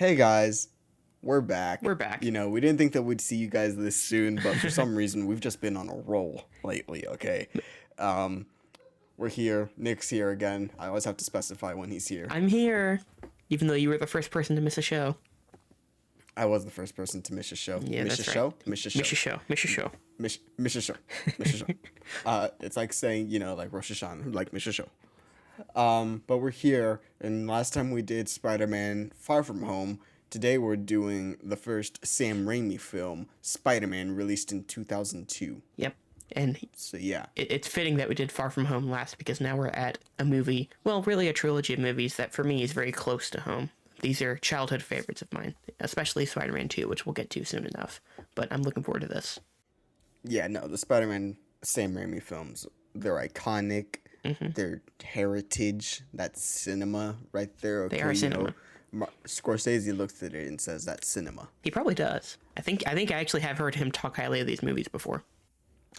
Hey guys, we're back. We're back. We didn't think that we'd see you guys this soon, but for some reason we've just been on a roll lately, okay? Um, we're here. Nick's here again. I always have to specify when he's here. I'm here, even though you were the first person to miss a show. I was the first person to miss a show. Yeah, miss that's a right. show? Miss a show. Miss a show. Miss a show. Miss a show. Miss a show. It's like saying, like Rosh Hashanah, like miss a show. But we're here, and last time we did Spider-Man Far From Home. Today we're doing the first Sam Raimi film, Spider-Man, released in 2002. Yep. And So yeah, it's fitting that we did Far From Home last because now we're at a movie, well, really a trilogy of movies that for me is very close to home. These are childhood favorites of mine, especially Spider-Man 2, which we'll get to soon enough. But I'm looking forward to this. yeah, no, the Spider-Man Sam Raimi films, they're iconic. They're heritage. That's cinema right there. Okay, They are cinema. Scorsese looks at it and says that's cinema. He probably does. I think I actually have heard him talk highly of these movies before.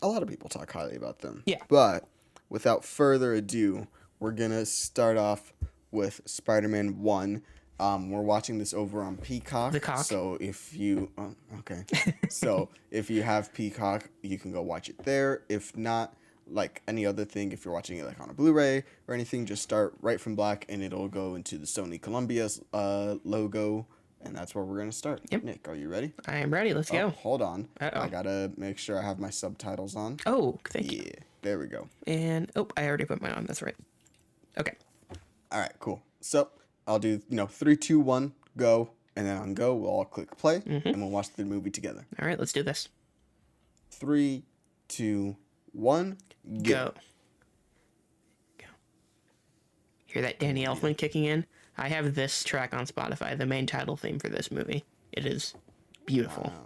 A lot of people talk highly about them. Yeah. But without further ado, we're gonna start off with Spider-Man 1. We're watching this over on Peacock. The cock. So if you so if you have Peacock, you can go watch it there. If not, like any other thing, if you're watching it like on a Blu-ray or anything, just start right from black and it'll go into the Sony Columbia's logo, and that's where we're gonna start. Yep. Nick, are you ready? I am ready. Let's Oh, go. hold on. Uh-oh. I gotta make sure I have my subtitles on. Oh, thank you. Yeah, there we go. And, I already put mine on. That's right. Okay. All right, cool. So I'll do 3, 2, 1, go, and then on go we'll all click play, and we'll watch the movie together. All right, let's do this. 3, 2, 1, Go. Hear that Danny Elfman kicking in? I have this track on Spotify, the main title theme for this movie. It is beautiful. Wow.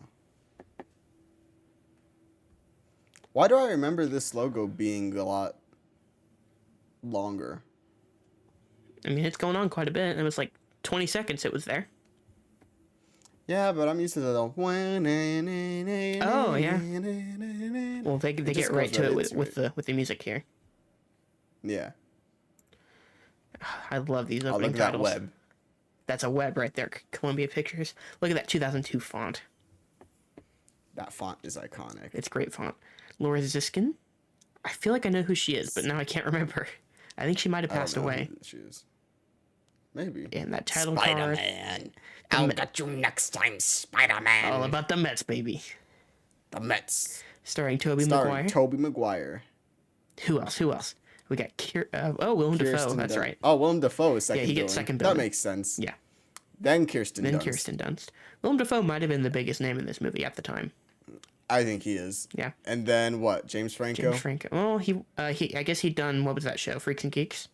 Why do I remember this logo being a lot longer? I mean, it's going on quite a bit. It was like 20 seconds it was there. Yeah, but I'm used to the Oh, yeah. Well, they just get right goes to it into with the music here. Yeah. I love these Oh, opening look at that titles. web. That's a web right there. Columbia Pictures. Look at that 2002 font. That font is iconic. It's great font. Laura Ziskin? I feel like I know who she is, but now I can't remember. I think she might have I don't passed know away. who she is. Maybe. And that title card. Spider-Man. I'll get you next time, Spider-Man. All about the Mets, baby. The Mets. Starring Tobey Starring Maguire. Tobey Maguire. Who else? We got Willem Dafoe. Kirsten That's Dunst. right. Oh, Willem Dafoe is second. Yeah, he gets billing. second That billing. makes sense. Yeah. Then Kirsten Then Dunst. Kirsten Dunst. Willem Dafoe might have been the biggest name in this movie at the time. I think he is. Yeah. And then what? James Franco? James Franco. Well, he I guess he'd done, what was that show? Freaks and Geeks?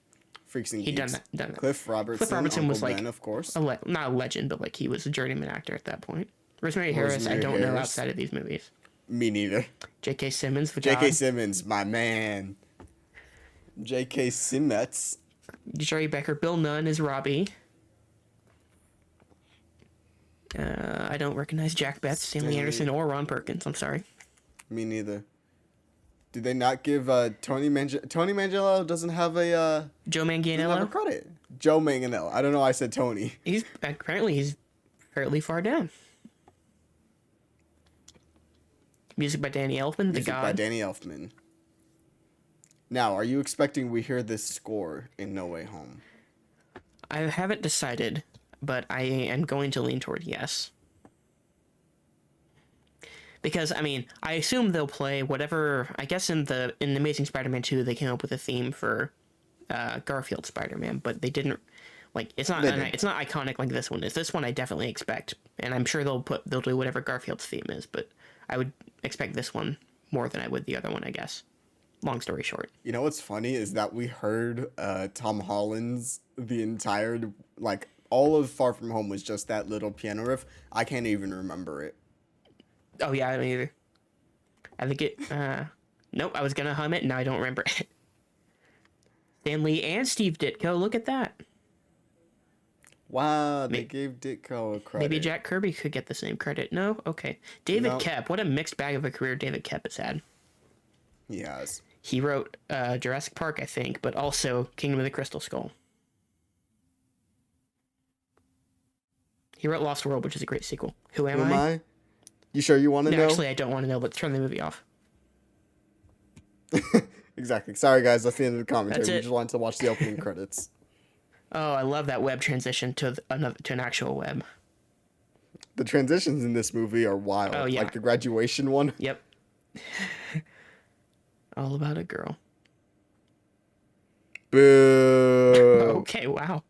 Freaks and He'd Geeks. done that. Cliff Robertson. Cliff Robertson Uncle was like Ben, of course. not a legend, but like he was a journeyman actor at that point. Rosemary Harris, I Rosemary don't know Harris. outside of these movies. Me neither. J.K. Simmons, the J.K. God. Simmons, my man. J.K. Simmons. Jerry Becker. Bill Nunn is Robbie. I don't recognize Jack Betts, Stanley Stanley. Anderson, or Ron Perkins. I'm sorry. Me neither. Did they not give Tony Manganiello doesn't have a Joe doesn't have a Manganiello. credit? Joe Manganiello. I don't know why I said Tony. He's fairly far down. Music by Danny Elfman, the Music by God. Danny Elfman. Now, are you expecting we hear this score in No Way Home? I haven't decided, but I am going to lean toward yes. Because I mean, I assume they'll play whatever. I guess in Amazing Spider-Man 2, they came up with a theme for Garfield Spider-Man, but they didn't. Like it's not iconic like this one is. This one I definitely expect, and I'm sure they'll do whatever Garfield's theme is. But I would expect this one more than I would the other one, I guess. Long story short. You know what's funny is that we heard Tom Holland's the entire all of Far From Home was just that little piano riff. I can't even remember it. Oh yeah, I don't either. I think it. Nope, I was gonna hum it. Now I don't remember it. Stan Lee and Steve Ditko. Look at that. Wow, they gave Ditko a credit. Maybe Jack Kirby could get the same credit. No? Okay. David No. Koepp. What a mixed bag of a career David Koepp has had. He has. He wrote Jurassic Park, I think, but also Kingdom of the Crystal Skull. He wrote Lost World, which is a great sequel. Who am Who am I? I? You sure you want to No, know? actually, I don't want to know. Let's turn the movie off. Exactly. Sorry, guys. That's the end of the commentary. That's We it. just wanted to watch the opening credits. Oh, I love that web transition to an actual web. The transitions in this movie are wild. Oh, yeah. Like the graduation one. Yep. All about a girl. Boo. Okay, wow.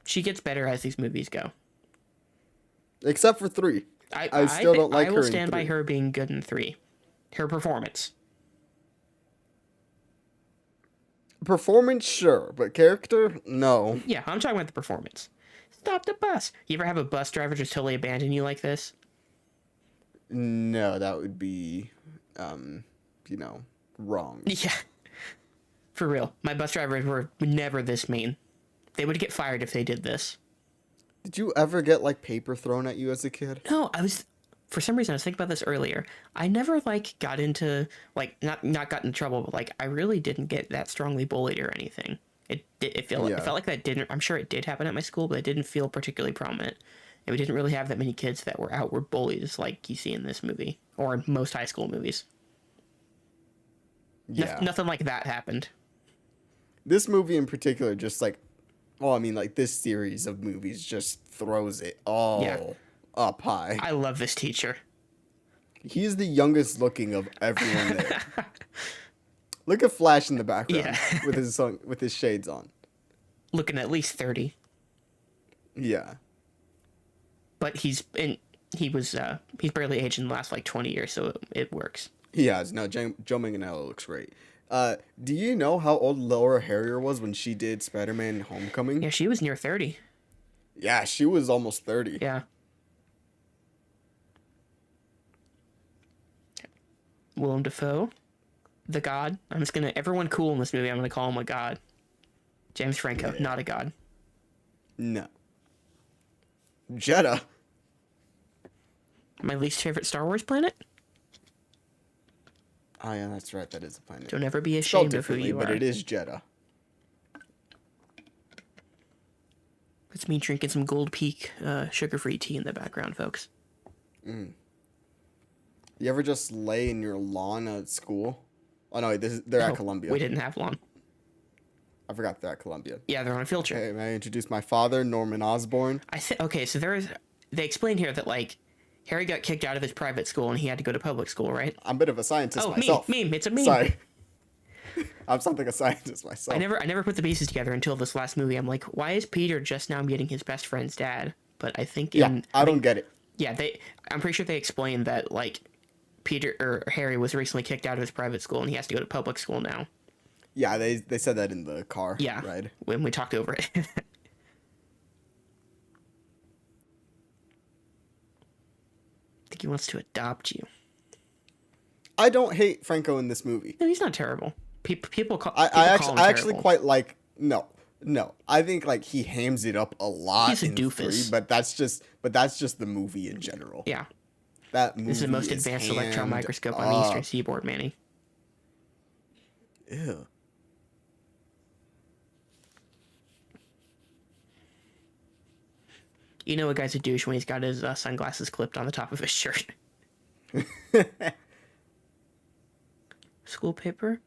She gets better as these movies go. Except for 3. I still don't like I her will in stand by 3. her being good in 3. Her performance. Performance, sure, but character, no. Yeah, I'm talking about the performance. Stop the bus. You ever have a bus driver just totally abandon you like this? No, that would be, wrong. Yeah. For real. My bus drivers were never this mean. They would get fired if they did this. Did you ever get, like, paper thrown at you as a kid? No, for some reason I was thinking about this earlier. I never got into not got in trouble, but I really didn't get that strongly bullied or anything. It felt like that didn't. I'm sure it did happen at my school, but it didn't feel particularly prominent. And we didn't really have that many kids that were outward bullies like you see in this movie or in most high school movies. Yeah. Nothing like that happened. This movie in particular just this series of movies just throws it all up high. I love this teacher. He's the youngest looking of everyone there. Look at Flash in the background with his shades on. Looking at least 30. Yeah. But he's barely aged in the last 20 years, so it works. He has. No, Joe Manganiello looks great. Do you know how old Laura Harrier was when she did Spider-Man Homecoming? Yeah, she was near 30. Yeah, she was almost 30. Yeah. Willem Dafoe, the god. Everyone cool in this movie, I'm gonna call him a god. James Franco, not a god. No. Jeddah. My least favorite Star Wars planet? Oh yeah, that's right. That is a planet. Don't ever be Spelled ashamed of who differently, you but are. it is Jeddah. It's me drinking some Gold Peak sugar-free tea in the background, folks. You ever just lay in your lawn at school? Oh no, they're at Columbia. We didn't have lawn. I forgot they're at Columbia. Yeah, they're on a field trip. Okay, may I introduce my father, Norman Osborn? Okay, so they explained here that Harry got kicked out of his private school and he had to go to public school, right? I'm a bit of a scientist myself. Meme. It's a meme. Sorry. I'm something a scientist myself. I never put the pieces together until this last movie. I'm like, why is Peter just now meeting his best friend's dad? But I think I don't get it. Yeah, I'm pretty sure they explained that Peter or Harry was recently kicked out of his private school and he has to go to public school now. Yeah, they said that in the car. Yeah, right. When we talked over it. I think he wants to adopt you. I don't hate Franco in this movie. No, he's not terrible. People call. I him actually terrible. quite like. No. I think he hams it up a lot. He's a in doofus. 3, but that's just the movie in general. Yeah. That movie This is the most advanced electron microscope on the Eastern Seaboard, Manny. Ew. You know a guy's a douche when he's got his sunglasses clipped on the top of his shirt. School paper?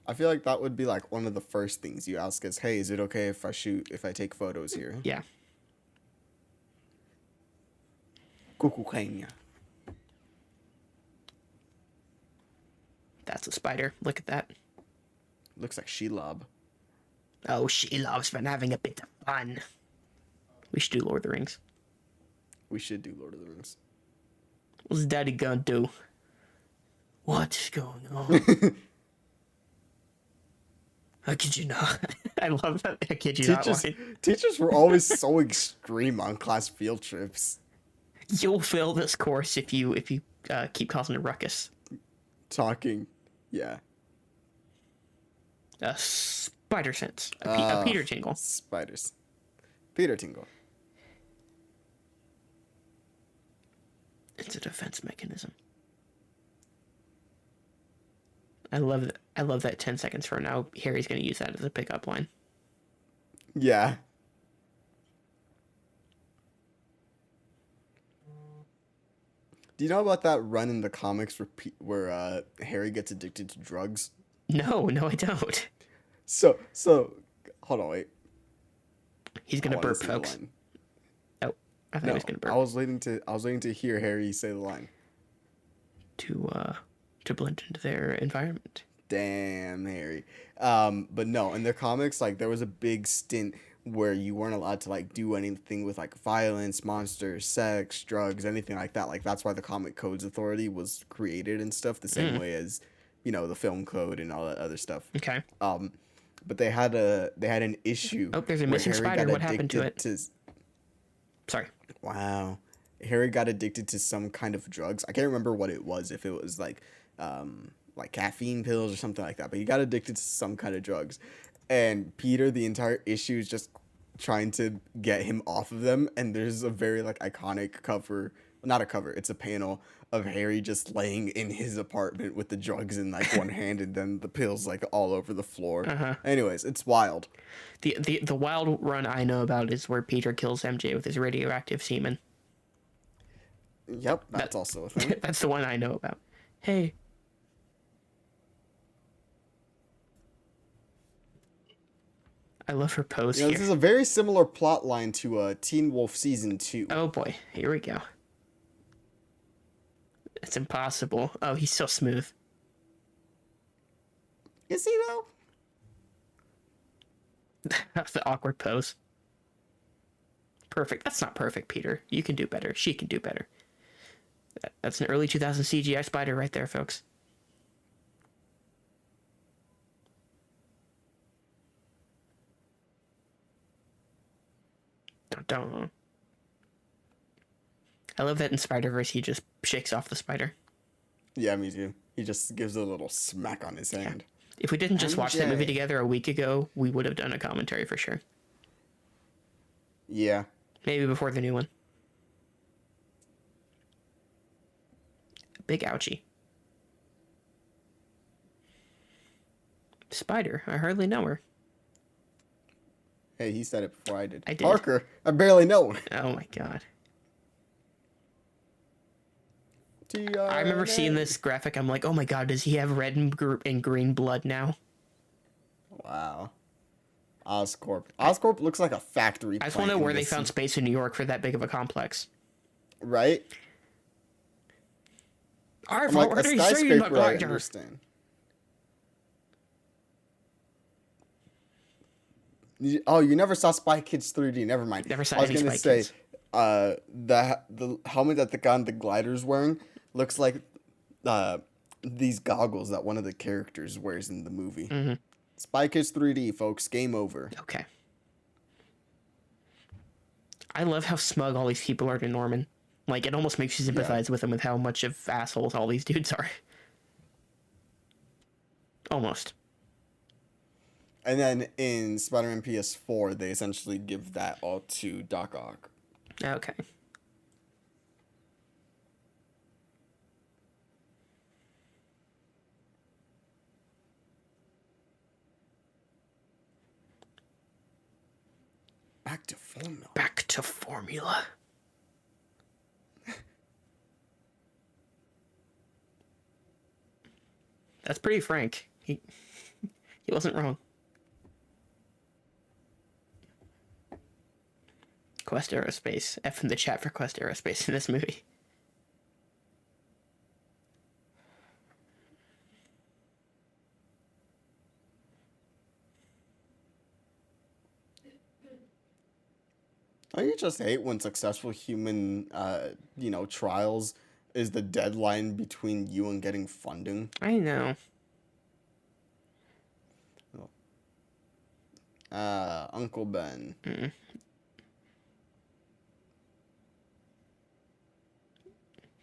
I feel like that would be one of the first things you ask is, hey, is it okay if I take photos here? Yeah. Cucucaña. That's a spider. Look at that. Looks like Shelob. Oh, she loves been having a bit of fun. We should do Lord of the Rings. We should do Lord of the Rings. What's Daddy gonna do? What's going on? I kid you not. I love that. I kid you not. Teachers were always so extreme on class field trips. You'll fail this course if you keep causing a ruckus. Talking, yeah. Spider sense. A Peter tingle. Spiders. Peter tingle. It's a defense mechanism. I love that. I love that 10 seconds from now, Harry's going to use that as a pickup line. Yeah. Do you know about that run in the comics where Harry gets addicted to drugs? No, I don't. So, hold on, wait. He's going to burp, folks. Oh, I thought he was going to burp. I was waiting to hear Harry say the line. To blend into their environment. Damn, Harry. But no, in the comics, like, there was a big stint where you weren't allowed to, like, do anything with, like, violence, monsters, sex, drugs, anything like that. Like, that's why the Comic Codes Authority was created and stuff, the same way as, you know, the film code and all that other stuff. Okay. But they had an issue. Oh, there's a missing spider. What happened to it? Sorry. Wow. Harry got addicted to some kind of drugs. I can't remember what it was, if it was, like caffeine pills or something like that. But he got addicted to some kind of drugs. And Peter, the entire issue is just trying to get him off of them. And there's a very, like, iconic cover. Not a cover. It's a panel of Harry just laying in his apartment with the drugs in, like, one hand and then the pills, like, all over the floor. Anyways, it's wild. The wild run I know about is where Peter kills MJ with his radioactive semen. Yep, that's also a thing. That's the one I know about. Hey. I love her pose here. This is a very similar plot line to Teen Wolf Season 2. Oh boy, here we go. It's impossible. Oh, he's so smooth. Is he, though? That's the awkward pose. Perfect. That's not perfect, Peter. You can do better. She can do better. That's an early 2000 CGI spider right there, folks. Don't. I love that in Spider-Verse he just shakes off the spider. Yeah, me too. He just gives a little smack on his hand. If we didn't just watch that movie together a week ago, we would have done a commentary for sure. Yeah. Maybe before the new one. Big ouchie. Spider. I hardly know her. Hey, he said it before I did. I did. Parker, I barely know her. Oh my god. TRNA. I remember seeing this graphic. I'm like, oh my god, does he have red and green blood now? Wow. Oscorp. Oscorp looks like a factory. I just want to know where they found space in New York for that big of a complex. Right? I've already seen the I understand. Oh, you never saw Spy Kids 3D. Never mind. Never saw any Spy Kids. I was gonna say, the helmet that the guy on the glider's wearing looks like these goggles that one of the characters wears in the movie. Mm-hmm. Spy Kids 3D, folks. Game over. Okay. I love how smug all these people are to Norman. Like, it almost makes you sympathize with him with how much of assholes all these dudes are. Almost. And then in Spider-Man PS4, they essentially give that all to Doc Ock. Okay. Back to formula. Back to formula. That's pretty frank. He wasn't wrong. Quest Aerospace. F in the chat for Quest Aerospace in this movie. Don't you just hate when successful human, trials is the deadline between you and getting funding? I know. Uncle Ben. Mm.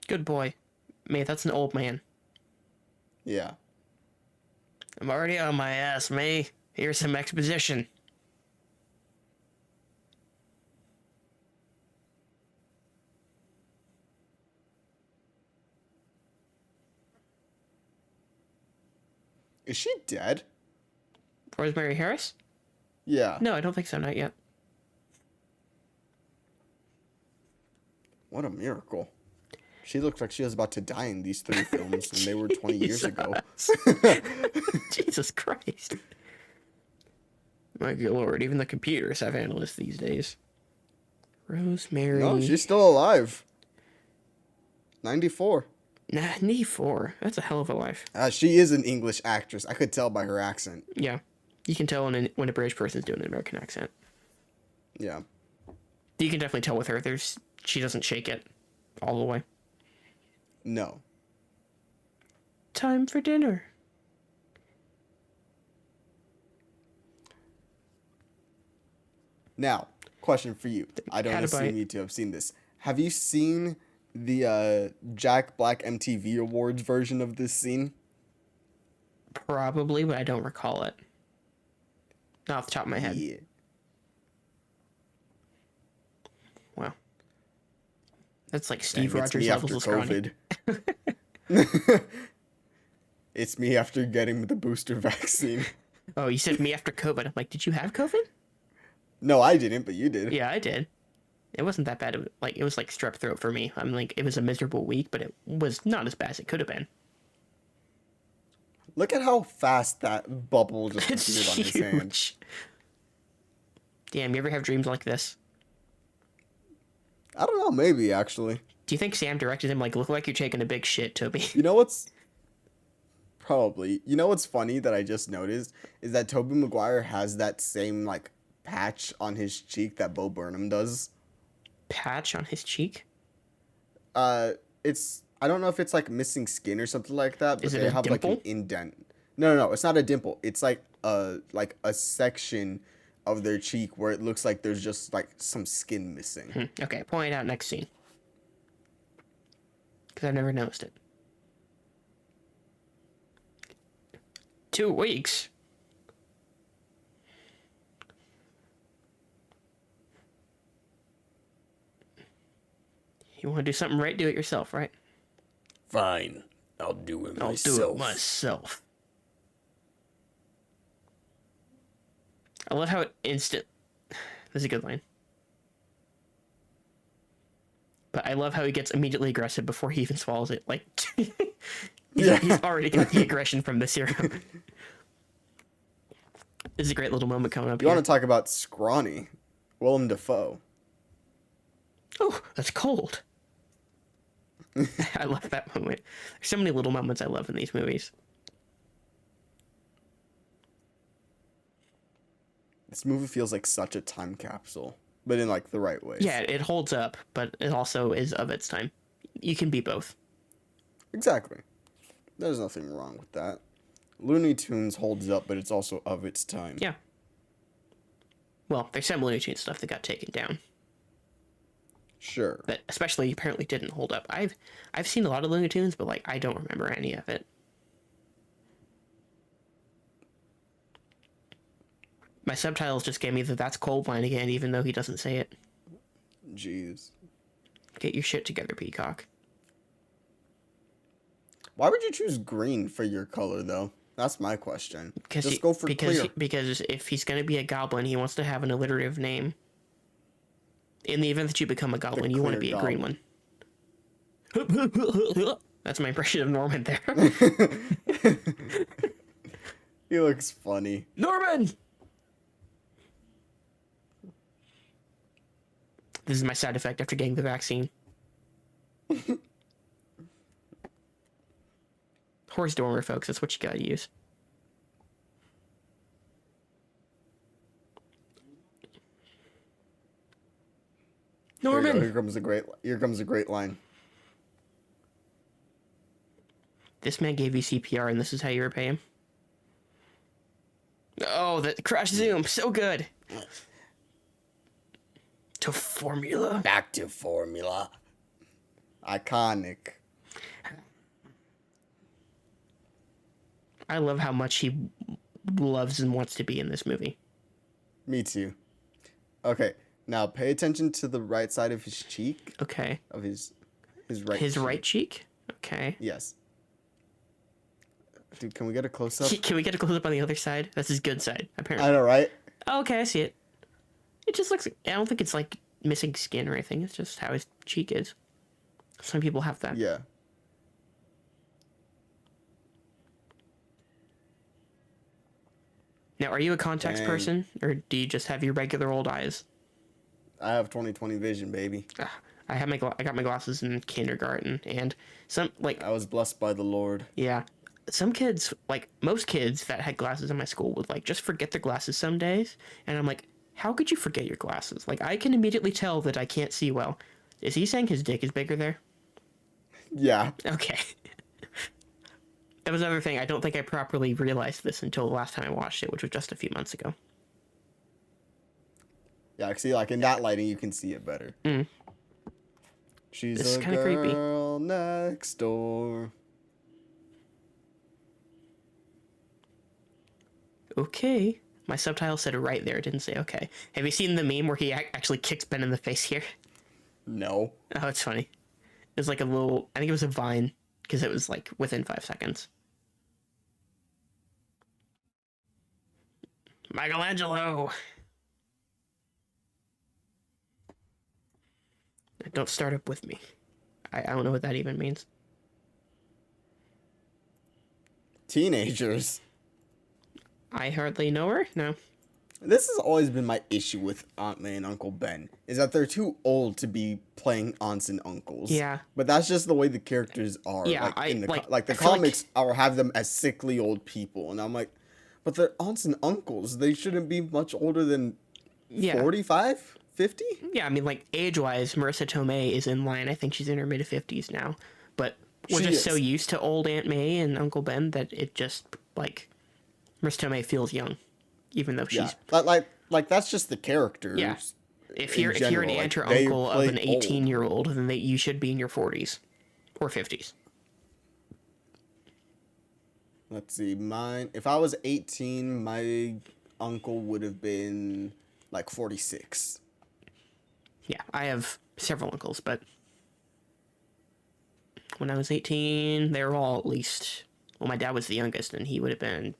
Good boy. Mate, that's an old man. Yeah. I'm already on my ass, May. Here's some exposition. Is she dead? Rosemary Harris? Yeah. No, I don't think so. Not yet. What a miracle. She looks like she was about to die in these 3 films, and they were 20 years ago. Jesus Christ. My good lord, even the computers have analysts these days. Rosemary. No, she's still alive. 94. 94. That's a hell of a life. She is an English actress. I could tell by her accent. Yeah. You can tell when a British person's doing an American accent. Yeah. You can definitely tell with her. She doesn't shake it all the way. No. Time for dinner. Now, question for you. I don't assume you to have seen this. Have you seen the Jack Black MTV Awards version of this scene? Probably, but I don't recall it. Not off the top of my head. Yeah. Wow. That's like Steve Rogers levels of scrawny. It's me after getting the booster vaccine. Oh, you said me after COVID. I'm like, did you have COVID? No, I didn't, but you did. Yeah, I did. It wasn't that bad. It was like strep throat for me. I'm like, it was a miserable week, but it was not as bad as it could have been. Look at how fast that bubble just It's appeared on his hand. huge. Damn, you ever have dreams like this? I don't know, maybe actually. Do you think Sam directed him like, look like you're taking a big shit, Toby? You know what's probably what's funny that I just noticed is that Tobey Maguire has that same like patch on his cheek that Bo Burnham does. Patch on his cheek? It's I don't know if it's like missing skin or something like that, but they have dimple? like an indent. No, it's not a dimple. It's like a section of their cheek where it looks like there's just like some skin missing. Okay, point it out next scene. Because I've never noticed it. 2 weeks? You want to do something right? Do it yourself, right? Fine, I'll do it myself. I'll do it myself. I love how it This is a good line. But I love how he gets immediately aggressive before he even swallows it. Like, he's already got the aggression from the serum. This is a great little moment coming up You here. want to talk about scrawny? Willem Dafoe. Oh, that's cold. I love that moment. There's so many little moments I love in these movies. This movie feels like such a time capsule, but in like the right ways. Yeah, it holds up, but it also is of its time. You can be both. Exactly. There's nothing wrong with that. Looney Tunes holds up, but it's also of its time. Yeah. Well, there's some Looney Tunes stuff that got taken down. Sure. That especially apparently didn't hold up. I've seen a lot of Looney Tunes, but like I don't remember any of it. My subtitles just gave me the "that's cold" line again, even though he doesn't say it. Jeez. Get your shit together, Peacock. Why would you choose green for your color, though? That's my question. Just go for clear. Because if he's going to be a goblin, he wants to have an alliterative name. In the event that you become a goblin, you want to be a green one. That's my impression of Norman there. He looks funny. Norman! This is my side effect after getting the vaccine. Horse dormer, folks. That's what you gotta use. Norman! Here comes a great line. This man gave you CPR and this is how you repay him? Oh, the crash zoom. So good. To formula. Back to formula. Iconic. I love how much he loves and wants to be in this movie. Me too. Okay, now pay attention to the right side of his cheek. Okay. Of his right His cheek. right cheek? Okay. Yes. Dude, can we get a close up? Can we get a close up on the other side? That's his good side, apparently. I know, right? Oh, okay, I see it. It just looks. I don't think it's like missing skin or anything. It's just how his cheek is. Some people have that. Yeah. Now, are you a contacts Dang. person, or do you just have your regular old eyes? I have 20/20 vision, baby. I have I got my glasses in kindergarten, and some I was blessed by the Lord. yeah, some kids, like most kids that had glasses in my school, would like just forget their glasses some days, and I'm like, how could you forget your glasses? Like, I can immediately tell that I can't see well. Is he saying his dick is bigger there? Yeah. Okay. That was another thing. I don't think I properly realized this until the last time I watched it, which was just a few months ago. Yeah, see, like in that lighting, you can see it better. Mm. She's This is a kinda creepy. girl next door. Okay. My subtitle said right there. It didn't say okay. Have you seen the meme where he actually kicks Ben in the face here? No. Oh, it's funny. It was like a little... I think it was a Vine, because it was like within 5 seconds. Michelangelo! Don't start up with me. I don't know what that even means. Teenagers. I hardly know her? No. This has always been my issue with Aunt May and Uncle Ben, is that they're too old to be playing aunts and uncles. Yeah. But that's just the way the characters are. Yeah, the I feel comics are have them as sickly old people, and I'm like, but they're aunts and uncles. They shouldn't be much older than 45, 50? Yeah, I mean, like, age-wise, Marissa Tomei is in line. I think she's in her mid-50s now. But we're She just so is. used to old Aunt May and Uncle Ben that it just, like, Marissa Tomei feels young, even though Yeah. she's... Like that's just the characters. Yeah. If in you're an general. aunt or They uncle of play an 18-year-old, then you should be in your 40s or 50s. Let's see, if I was 18, my uncle would have been like 46. Yeah, I have several uncles, but when I was 18, they were all at least... Well, my dad was the youngest, and he would have been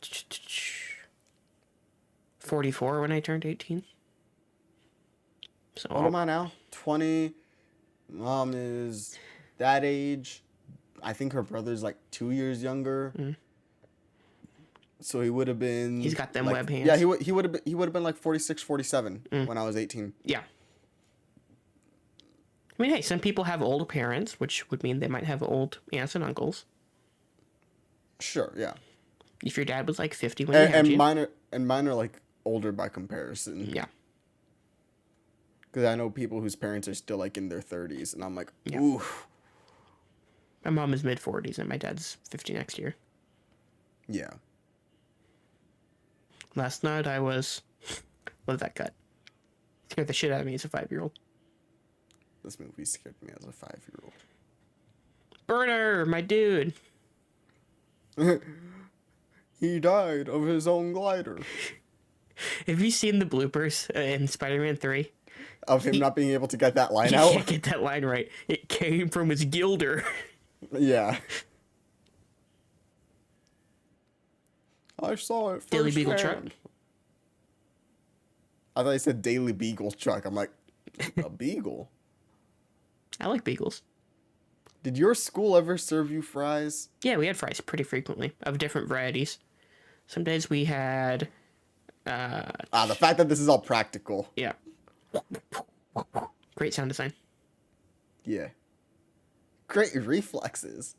44 when I turned 18. So What am I now? 20. Mom is that age. I think her brother's like 2 years younger. Mm. So he would have been... He's got them like, web hands. Yeah, he would have been like 46, 47 when I was 18. Yeah. I mean, hey, some people have older parents, which would mean they might have old aunts and uncles. Sure, yeah. If your dad was like 50 when he had you. Mine are like older by comparison. Yeah. Because I know people whose parents are still like in their 30s, and I'm like, Yeah. ooh. My mom is mid-40s, and my dad's 50 next year. Yeah. Last night I was... What did that cut? Scared the shit out of me as a 5-year-old. This movie scared me as a 5-year-old. Burner, my dude. He died of his own glider. Have you seen the bloopers in Spider-Man 3? Of him not being able to get that line He out? can't get that line right. It came from his gilder. Yeah. I saw it Daily Beagle firsthand. truck? I thought he said Daily Beagle truck. I'm like, a beagle? I like beagles. Did your school ever serve you fries? Yeah, we had fries pretty frequently, of different varieties. Some days we had... The fact that this is all practical. Yeah. Great sound design. Yeah. Great reflexes.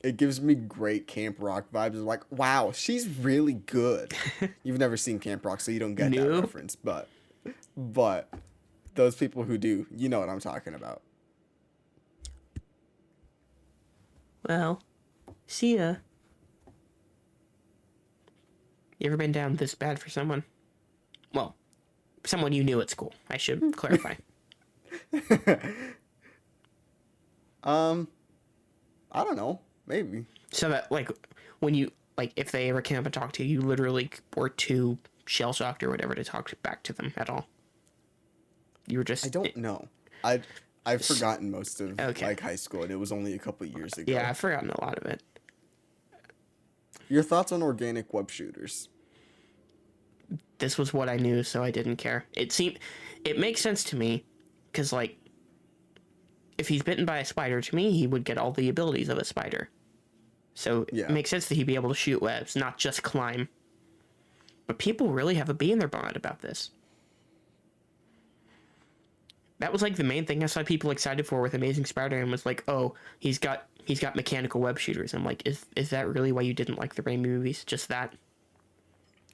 It gives me great Camp Rock vibes. It's like, wow, she's really good. You've never seen Camp Rock, so you don't get that Nope. reference. But those people who do, you know what I'm talking about. Well, see ya. You ever been down this bad for someone? Well, someone you knew at school, I should clarify. I don't know. Maybe. So that, like, when you, like, if they ever came up and talked to you, you literally were too shell-shocked or whatever to talk back to them at all. You were just... I don't know. I've forgotten most of Okay. like high school, and it was only a couple years ago. Yeah, I've forgotten a lot of it. Your thoughts on organic web shooters? This was what I knew, so I didn't care. It makes sense to me, because like, if he's bitten by a spider, to me, he would get all the abilities of a spider. So Yeah. it makes sense that he'd be able to shoot webs, not just climb. But people really have a bee in their bonnet about this. That was like the main thing I saw people excited for with Amazing Spider-Man was like, oh, he's got mechanical web shooters. I'm like, is that really why you didn't like the Raimi movies? Just that?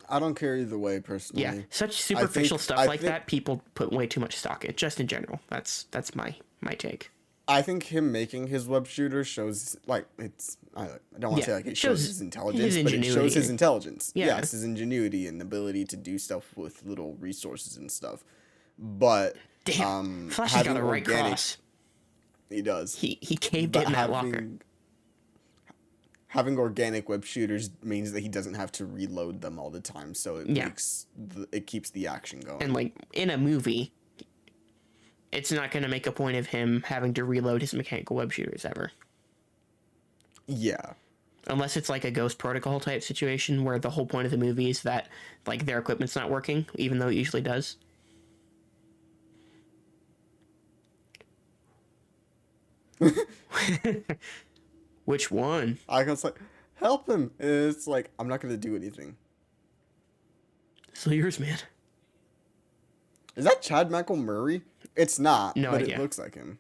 I don't care either way, personally. Yeah, such superficial stuff like that, people put way too much stock in. Just in general, that's my take. I think him making his web shooter shows, like, it's... I don't want to say, like, it shows his intelligence, but it shows his intelligence. Yeah. Yes, his ingenuity and ability to do stuff with little resources and stuff. But, Damn, Flash has got a right cross. He does. He caved it in that locker. Having organic web shooters means that he doesn't have to reload them all the time, so it keeps the action going. And, like, in a movie, it's not going to make a point of him having to reload his mechanical web shooters ever. Yeah. Unless it's like a Ghost Protocol type situation where the whole point of the movie is that, like, their equipment's not working, even though it usually does. Which one? I was like, help him. And it's like, I'm not going to do anything. It's all yours, man. Is that Chad Michael Murray? It's not, no but idea. It looks like him.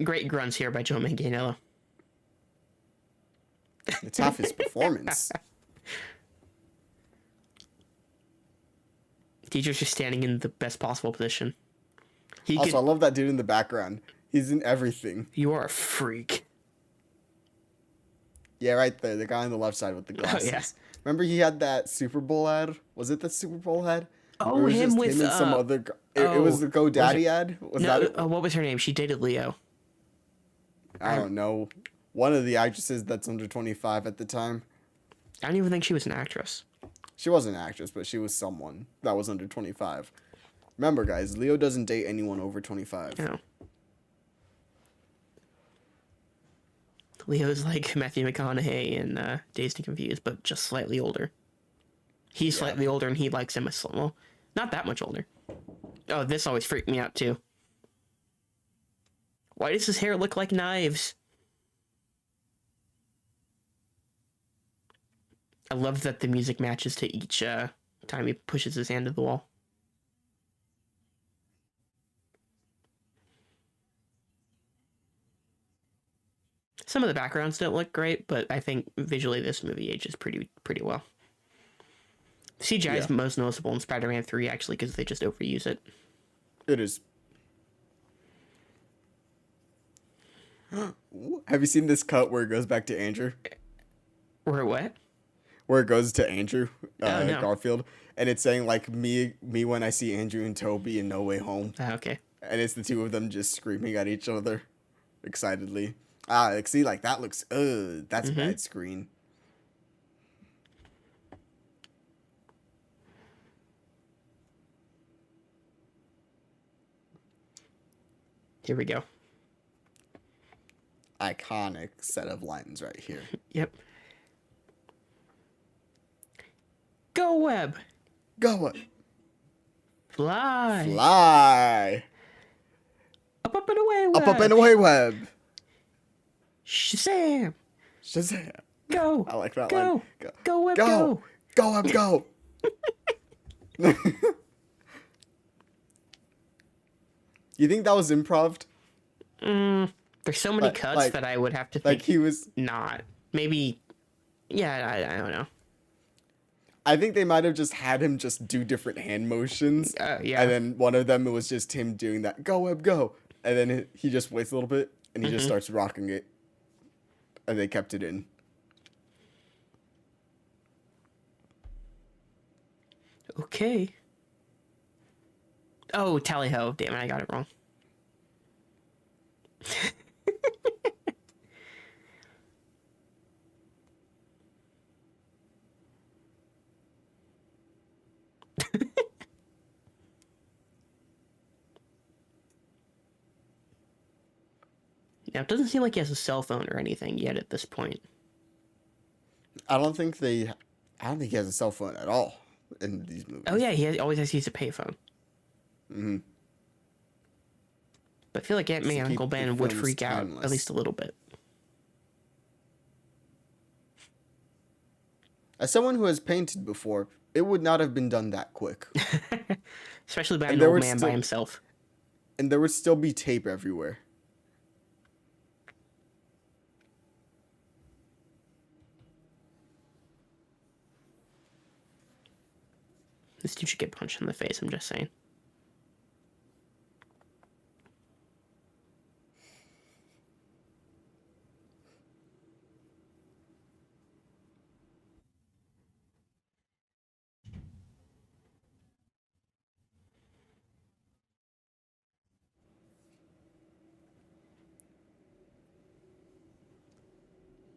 Great grunts here by Joe Manganiello. It's half his performance. Teacher's just standing in the best possible position. I love that dude in the background. He's in everything. You are a freak. Yeah, right there. The guy on the left side with the glasses. Oh, yeah. Remember he had that Super Bowl ad? Was it the Super Bowl ad? Oh, him with... and some other... It was the GoDaddy ad? Was that it? What was her name? She dated Leo. I don't know. One of the actresses that's under 25 at the time. I don't even think she was an actress. She wasn't an actress, but she was someone that was under 25. Remember, guys, Leo doesn't date anyone over 25. No. Leo's like Matthew McConaughey in Dazed and Confused, but just slightly older. He's slightly older, and he likes him well, not that much older. Oh, this always freaked me out, too. Why does his hair look like knives? I love that the music matches to each time he pushes his hand to the wall. Some of the backgrounds don't look great, but I think visually this movie ages pretty well. CGI is most noticeable in Spider-Man 3, actually, because they just overuse it. It is. Have you seen this cut where it goes back to Andrew? Or what? Where it goes to Andrew no. Garfield, and it's saying like me when I see Andrew and Toby in No Way Home. Okay. And it's the two of them just screaming at each other excitedly. Like see, like that looks that's bad screen. Here we go. Iconic set of lines right here. Yep. Go, Web. Go, Web. Fly. Fly. Up and away, Web. Up and away, Web. Shazam. Shazam. Go. I like that go. line. Go, Web, go. Go, Web, go. You think that was improv? There's so many cuts that I would have to think. Like he was not. Maybe. Yeah, I don't know. I think they might have just had him just do different hand motions. Yeah. And then one of them, it was just him doing that, go, Web, go. And then he just waits a little bit, and he just starts rocking it. And they kept it in. Okay. Oh, tally ho. Damn it, I got it wrong. Now, it doesn't seem like he has a cell phone or anything yet at this point. I don't think they. I don't think he has a cell phone at all in these movies. Oh yeah, always has to use a payphone. Mm-hmm. But I feel like Aunt May and Uncle Ben would freak out at least a little bit. As someone who has painted before, it would not have been done that quick. Especially by an old man by himself. And there would still be tape everywhere. This dude should get punched in the face, I'm just saying.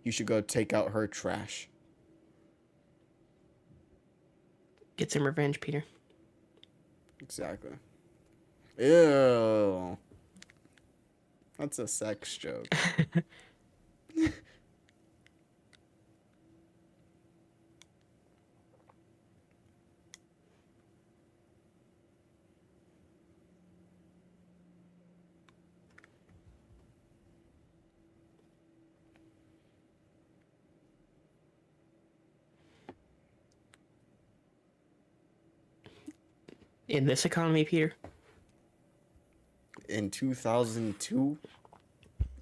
You should go take out her trash. Get some revenge, Peter. Exactly. Ew. That's a sex joke. In this economy, Peter? In 2002,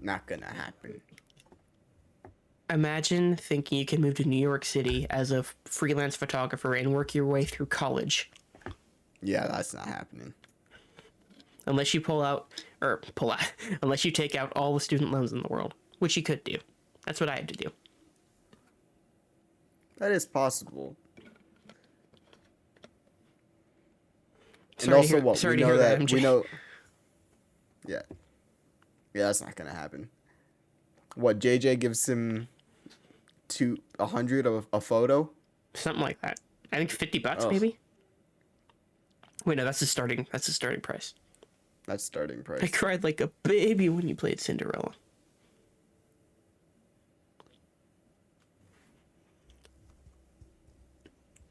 not gonna happen. Imagine thinking you can move to New York City as a freelance photographer and work your way through college. Yeah, that's not happening. Unless you unless you take out all the student loans in the world, which you could do. That's what I had to do. That is possible. And also, what we know that we know. Yeah, that's not gonna happen. What JJ gives him 100 of a photo, something like that. I think $50 maybe. Wait, no, that's the starting price. That's starting price. I cried like a baby when you played Cinderella.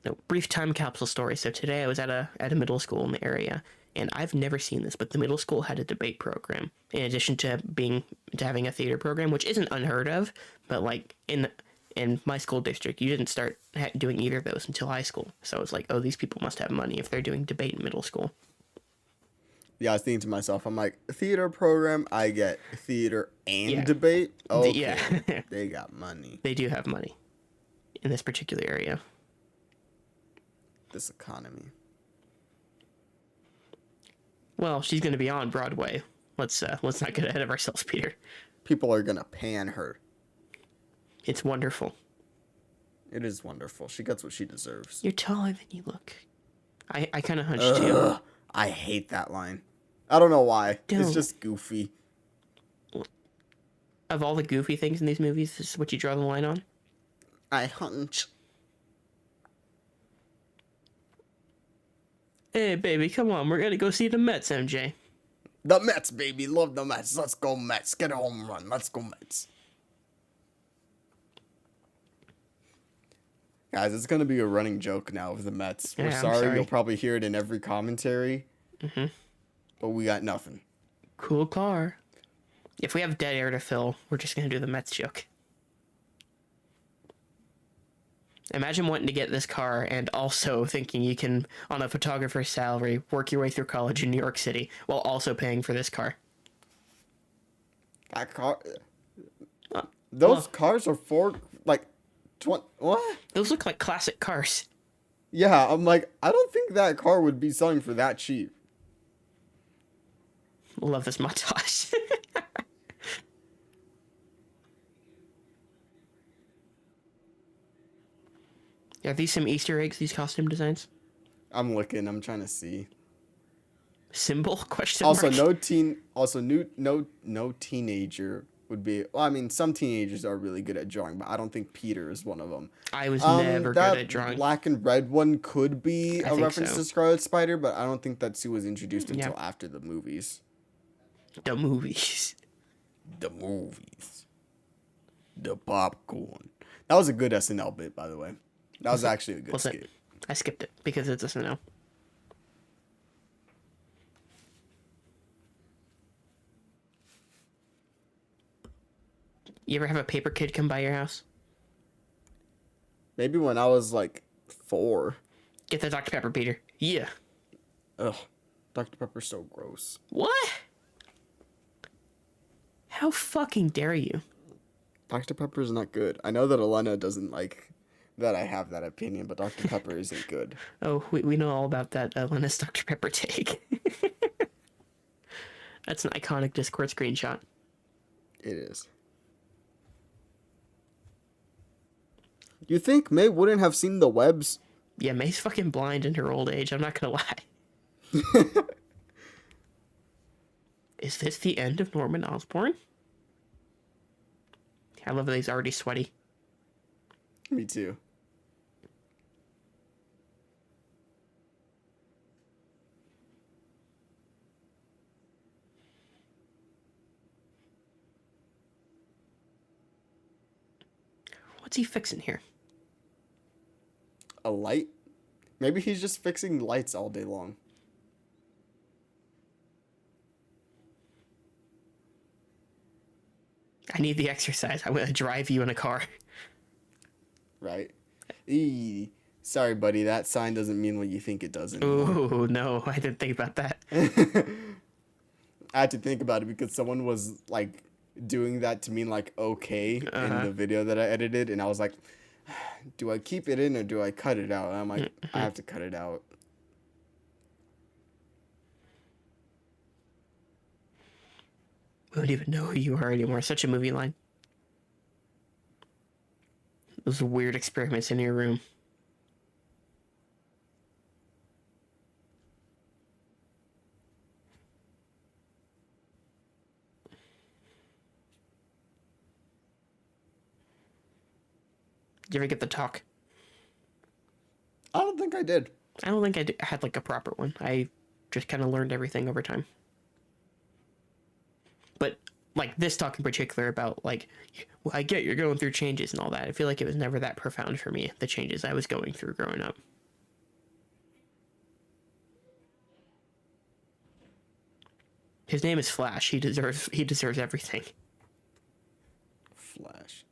No, brief time capsule story. So today I was at a middle school in the area, and I've never seen this, but the middle school had a debate program in addition to having a theater program, which isn't unheard of. But like in my school district, you didn't start doing either of those until high school. So it's like, oh, these people must have money if they're doing debate in middle school. Yeah, I was thinking to myself, I'm like, theater program, I get theater and debate. Okay, yeah. They got money. They do have money in this particular area. This economy. Well, she's going to be on Broadway. Let's not get ahead of ourselves, Peter. People are going to pan her. It's wonderful. It is wonderful. She gets what she deserves. You're taller than you look. I kind of hunched too. I hate that line. I don't know why. Don't. It's just goofy. Of all the goofy things in these movies, this is what you draw the line on? I hunch. Hey, baby, come on. We're going to go see the Mets, MJ. The Mets, baby. Love the Mets. Let's go Mets. Get a home run. Let's go Mets. Guys, it's going to be a running joke now of the Mets. We're sorry. You'll probably hear it in every commentary. Mm-hmm. But we got nothing. Cool car. If we have dead air to fill, we're just going to do the Mets joke. Imagine wanting to get this car and also thinking you can, on a photographer's salary, work your way through college in New York City while also paying for this car. That car... Those cars are what? Those look like classic cars. Yeah, I'm like, I don't think that car would be selling for that cheap. Love this montage. Are these some Easter eggs, these costume designs? I'm looking. I'm trying to see. Symbol? Question also, mark? No teenager would be... Well, I mean, some teenagers are really good at drawing, but I don't think Peter is one of them. I was never good at drawing. That black and red one could be a reference to Scarlet Spider, but I don't think that Sue was introduced until after the movies. The movies. The movies. The popcorn. That was a good SNL bit, by the way. That was actually a good Was skit. it? I skipped it because it's SNL. You ever have a paper kid come by your house? Maybe when I was like 4. Get the Dr. Pepper, Peter. Yeah. Ugh. Dr. Pepper's so gross. What? How fucking dare you? Dr. Pepper's not good. I know that Elena doesn't like that I have that opinion, but Dr. Pepper isn't good. Oh, we know all about that Lennis Dr. Pepper take. That's an iconic Discord screenshot. It is. You think May wouldn't have seen the webs? Yeah, May's fucking blind in her old age, I'm not gonna lie. Is this the end of Norman Osborn? I love that he's already sweaty. Me too. What's he fixing here? A light? Maybe he's just fixing lights all day long. I need the exercise. I'm gonna drive you in a car. Right? Eee. Sorry, buddy. That sign doesn't mean what you think it does anymore. Ooh, no, I didn't think about that. I had to think about it because someone was like doing that to mean like okay in the video that I edited, and I was like, do I keep it in or do I cut it out? And I'm like, I have to cut it out. We don't even know who you are anymore. Such a movie line. Those weird experiments in your room. Did you ever get the talk? I don't think I did. I don't think I had like a proper one. I just kind of learned everything over time. But like this talk in particular about like, well, I get you're going through changes and all that. I feel like it was never that profound for me, the changes I was going through growing up. His name is Flash. He deserves everything. Flash.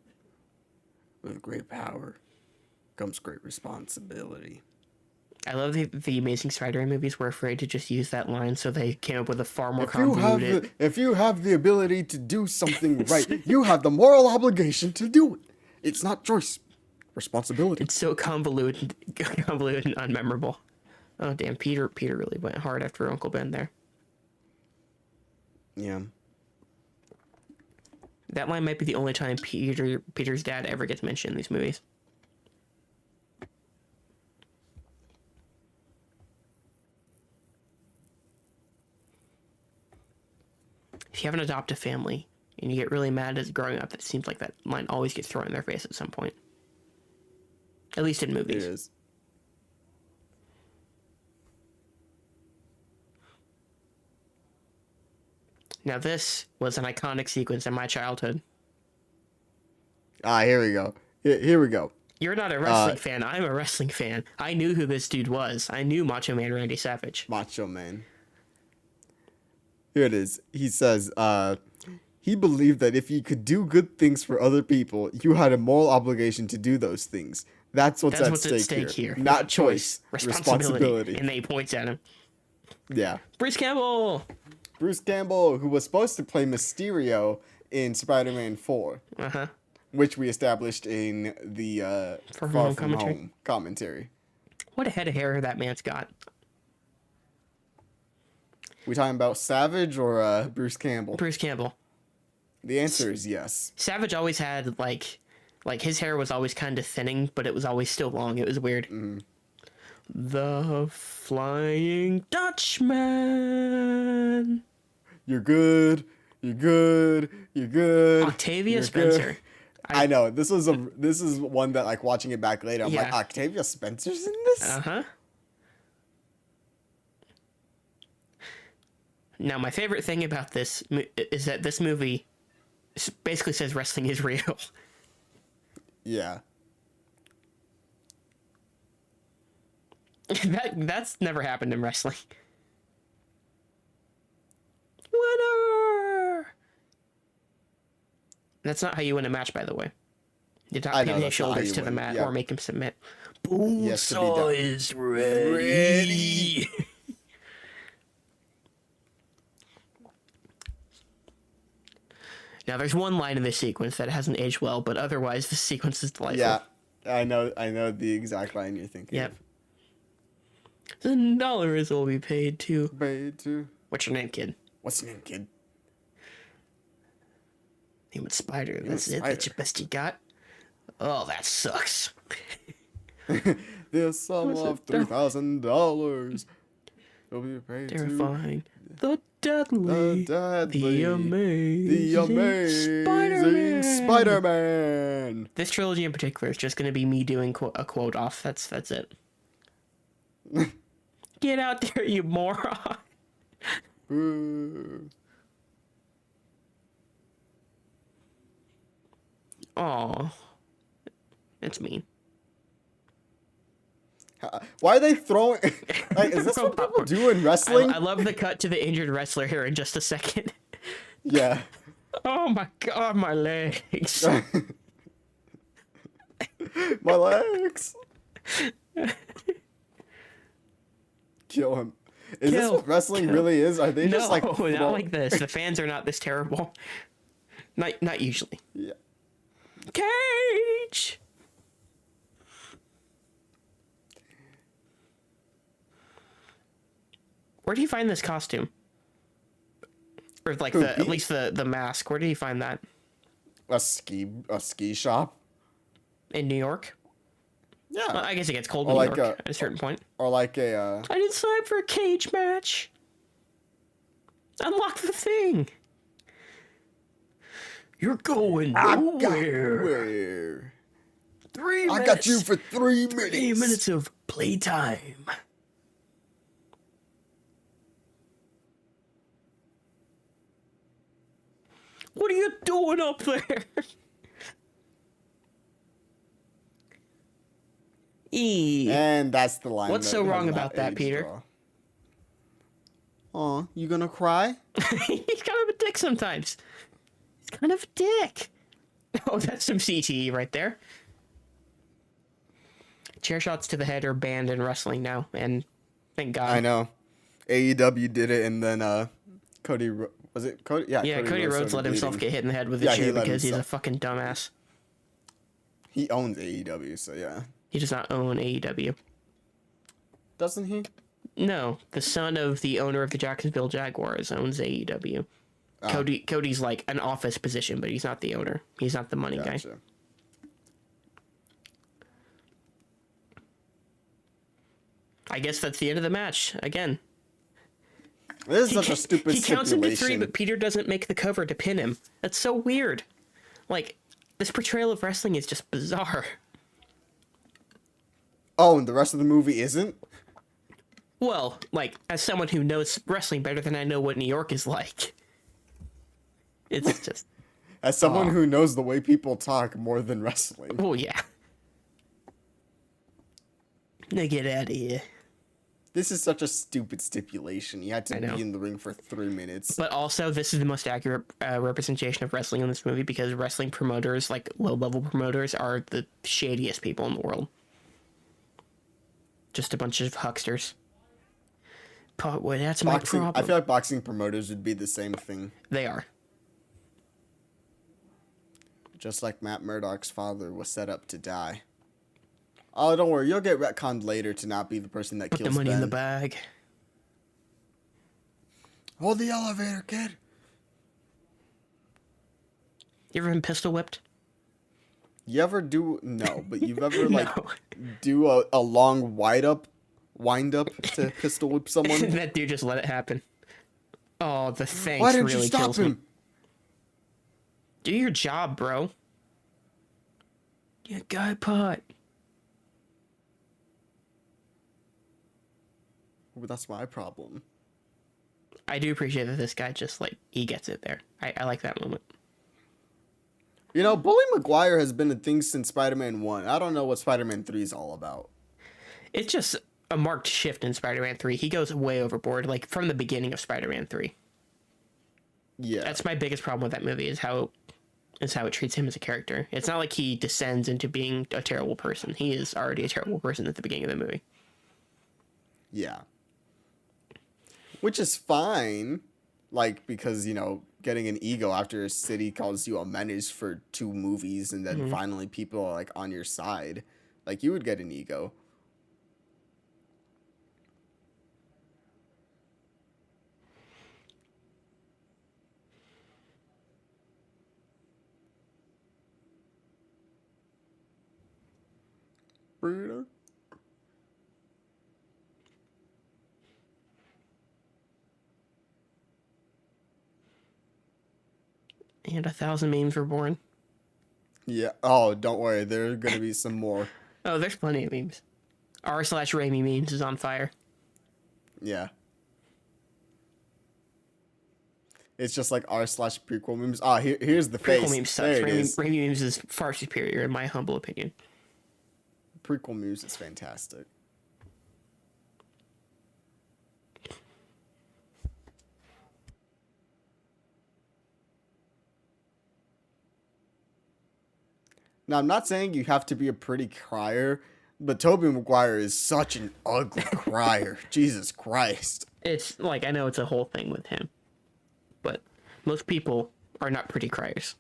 With great power comes great responsibility. I love the Amazing Spider-Man movies were afraid to just use that line, so they came up with a far more convoluted... If you have the ability to do something right, you have the moral obligation to do it. It's not choice. Responsibility. It's so convoluted and unmemorable. Oh, damn. Peter really went hard after Uncle Ben there. Yeah. That line might be the only time Peter's dad ever gets mentioned in these movies. If you have an adoptive family and you get really mad as growing up, it seems like that line always gets thrown in their face at some point. At least in movies. It is. Now this was an iconic sequence in my childhood. Here we go. Here we go. You're not a wrestling fan. I'm a wrestling fan. I knew who this dude was. I knew Macho Man Randy Savage. Macho Man. Here it is. He says, he believed that if you could do good things for other people, you had a moral obligation to do those things. That's what's at stake here. Not choice. Responsibility. And then he points at him. Yeah. Bruce Campbell! Bruce Campbell, who was supposed to play Mysterio in Spider-Man 4. Uh-huh. Which we established in the Far From Home commentary. What a head of hair that man's got. We talking about Savage or Bruce Campbell? Bruce Campbell. The answer is yes. Savage always had, like his hair was always kind of thinning, but it was always still long. It was weird. Mm-hmm. The Flying Dutchman. You're good. You're good. You're good. Octavia You're Spencer. Good. I know. This is one that, like, watching it back later, I'm like, Octavia Spencer's in this? Uh-huh. Now, my favorite thing about this is that this movie basically says wrestling is real. Yeah. That's never happened in wrestling. Winner. That's not how you win a match, by the way. You don't I pin know his that's not how shoulders you to the win. mat Yeah. or make him submit. He has to be Bullseye done. is ready. Now, there's one line in this sequence that hasn't aged well, but otherwise, the sequence is delightful. Yeah. I know the exact line you're thinking Yep. of. $10 will be paid to... Paid to... What's your name, kid? What's your name, kid? Human Spider. Human That's it? Spider. That's your best you got? Oh, that sucks. The sum of $3,000 will be paid Terrifying. The to deadly. the The amazing. amazing Spider-Man. This trilogy in particular is just going to be me doing a quote off. That's it. Get out there, you moron. Boo. Aw. That's mean. Why are they throwing... Like, is this what people do in wrestling? I love the cut to the injured wrestler here in just a second. Yeah. Oh my god, my legs. My legs. Kill him. Is this what wrestling really is? Are they just like... No, not like this. The fans are not this terrible. Not usually. Yeah. Cage! Where do you find this costume? Or like at least the mask. Where do you find that? A ski shop? In New York? Yeah. Well, I guess it gets cold in Or New like York at a certain point. Or like a I didn't sign up for a cage match. Unlock the thing. You're going nowhere. Where? 3 minutes. I got you for 3 minutes. 3 minutes of playtime. What are you doing up there? And that's the line. What's so wrong about that, Peter? Aw, you gonna cry? He's kind of a dick sometimes. He's kind of a dick. Oh, that's some CTE right there. Chair shots to the head are banned in wrestling now, and thank God. I know. AEW did it, and then Cody... Was it Cody? Yeah, Cody Rhodes let himself get hit in the head with a chair because he's a fucking dumbass. He owns AEW, so yeah. He does not own AEW. Doesn't he? No, the son of the owner of the Jacksonville Jaguars owns AEW. Cody's like an office position, but he's not the owner. He's not the money guy. I guess that's the end of the match. Again. This is such a stupid He counts into 3, stipulation. but Peter doesn't make the cover to pin him. That's so weird. Like, this portrayal of wrestling is just bizarre. Oh, and the rest of the movie isn't? Well, like, as someone who knows wrestling better than I know what New York is like. It's just... As someone who knows the way people talk more than wrestling. Oh, yeah. Now get out of here. This is such a stupid stipulation. You had to know. be in the ring for 3 minutes. But also, this is the most accurate representation of wrestling in this movie because wrestling promoters, like low-level promoters, are the shadiest people in the world. Just a bunch of hucksters. But well, that's my problem. I feel like boxing promoters would be the same thing. They are. Just like Matt Murdock's father was set up to die. Oh, don't worry. You'll get retconned later to not be the person that Put kills the money Ben. in the bag. Hold the elevator, kid. You ever been pistol whipped? You ever do... No, but you've ever, like, No. do a long wind up to pistol whip someone? That dude just let it happen. Oh, the thanks Why didn't really you stop kills him? me. Do your job, bro. Yeah, guy pot. Well, that's my problem. I do appreciate that this guy just, like, he gets it there. I like that moment. You know, Bully Maguire has been a thing since Spider-Man 1. I don't know what Spider-Man 3 is all about. It's just a marked shift in Spider-Man 3. He goes way overboard, like from the beginning of Spider-Man 3. Yeah. That's my biggest problem with that movie is how it treats him as a character. It's not like he descends into being a terrible person. He is already a terrible person at the beginning of the movie. Yeah. Which is fine, like, because, you know, getting an ego after a city calls you a menace for 2 movies and then finally people are, like, on your side. Like, you would get an ego. Brutal. And 1,000 memes were born. Yeah. Oh, don't worry. There are going to be some more. Oh, there's plenty of memes. r/Raimi memes is on fire. Yeah. It's just like r/prequel memes. Ah, here's the face. Prequel memes sucks. There it is. Raimi memes is far superior in my humble opinion. Prequel memes is fantastic. Now, I'm not saying you have to be a pretty crier, but Tobey Maguire is such an ugly crier. Jesus Christ. It's like, I know it's a whole thing with him, but most people are not pretty criers.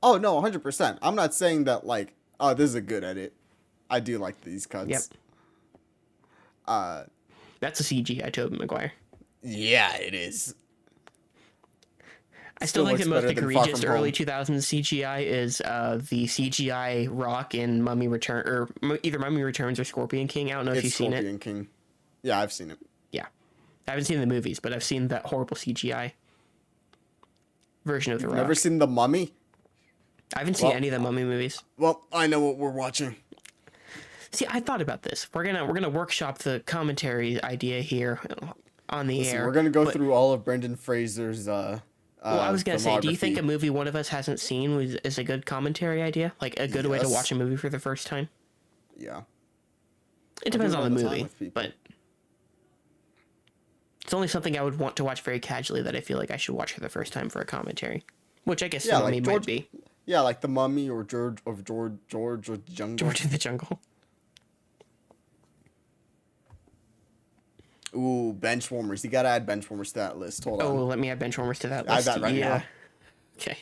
Oh, no, 100%. I'm not saying that, like, oh, this is a good edit. I do like these cuts. Yep. That's a CGI Tobey Maguire. Yeah, it is. I still think the most looks better than egregious Far From early Home. 2000s CGI is the CGI Rock in Mummy Return, or either Mummy Returns or Scorpion King. I don't know if It's you've seen it. Scorpion King. Yeah, I've seen it. Yeah. I haven't seen the movies, but I've seen that horrible CGI version of the Rock. Never seen The Mummy? I haven't seen any of the Mummy movies. Well, I know what we're watching. See, I thought about this. We're gonna workshop the commentary idea here on the air. We're gonna go through all of Brendan Fraser's well, I was gonna say, do you think filmography. a movie one of us hasn't seen is a good commentary idea? Like a good way to Yes. watch a movie for the first time? Yeah. It depends do it on the all the time movie, with people. but it's only something I would want to watch very casually that I feel like I should watch for the first time for a commentary. Which I guess Yeah, The like Mummy George- might be. Yeah, like The Mummy or George or the Jungle. George in the Jungle. Ooh, Benchwarmers. You gotta add Benchwarmers to that list. Hold Oh, on. let me add Benchwarmers to that Add list. that right now. Okay.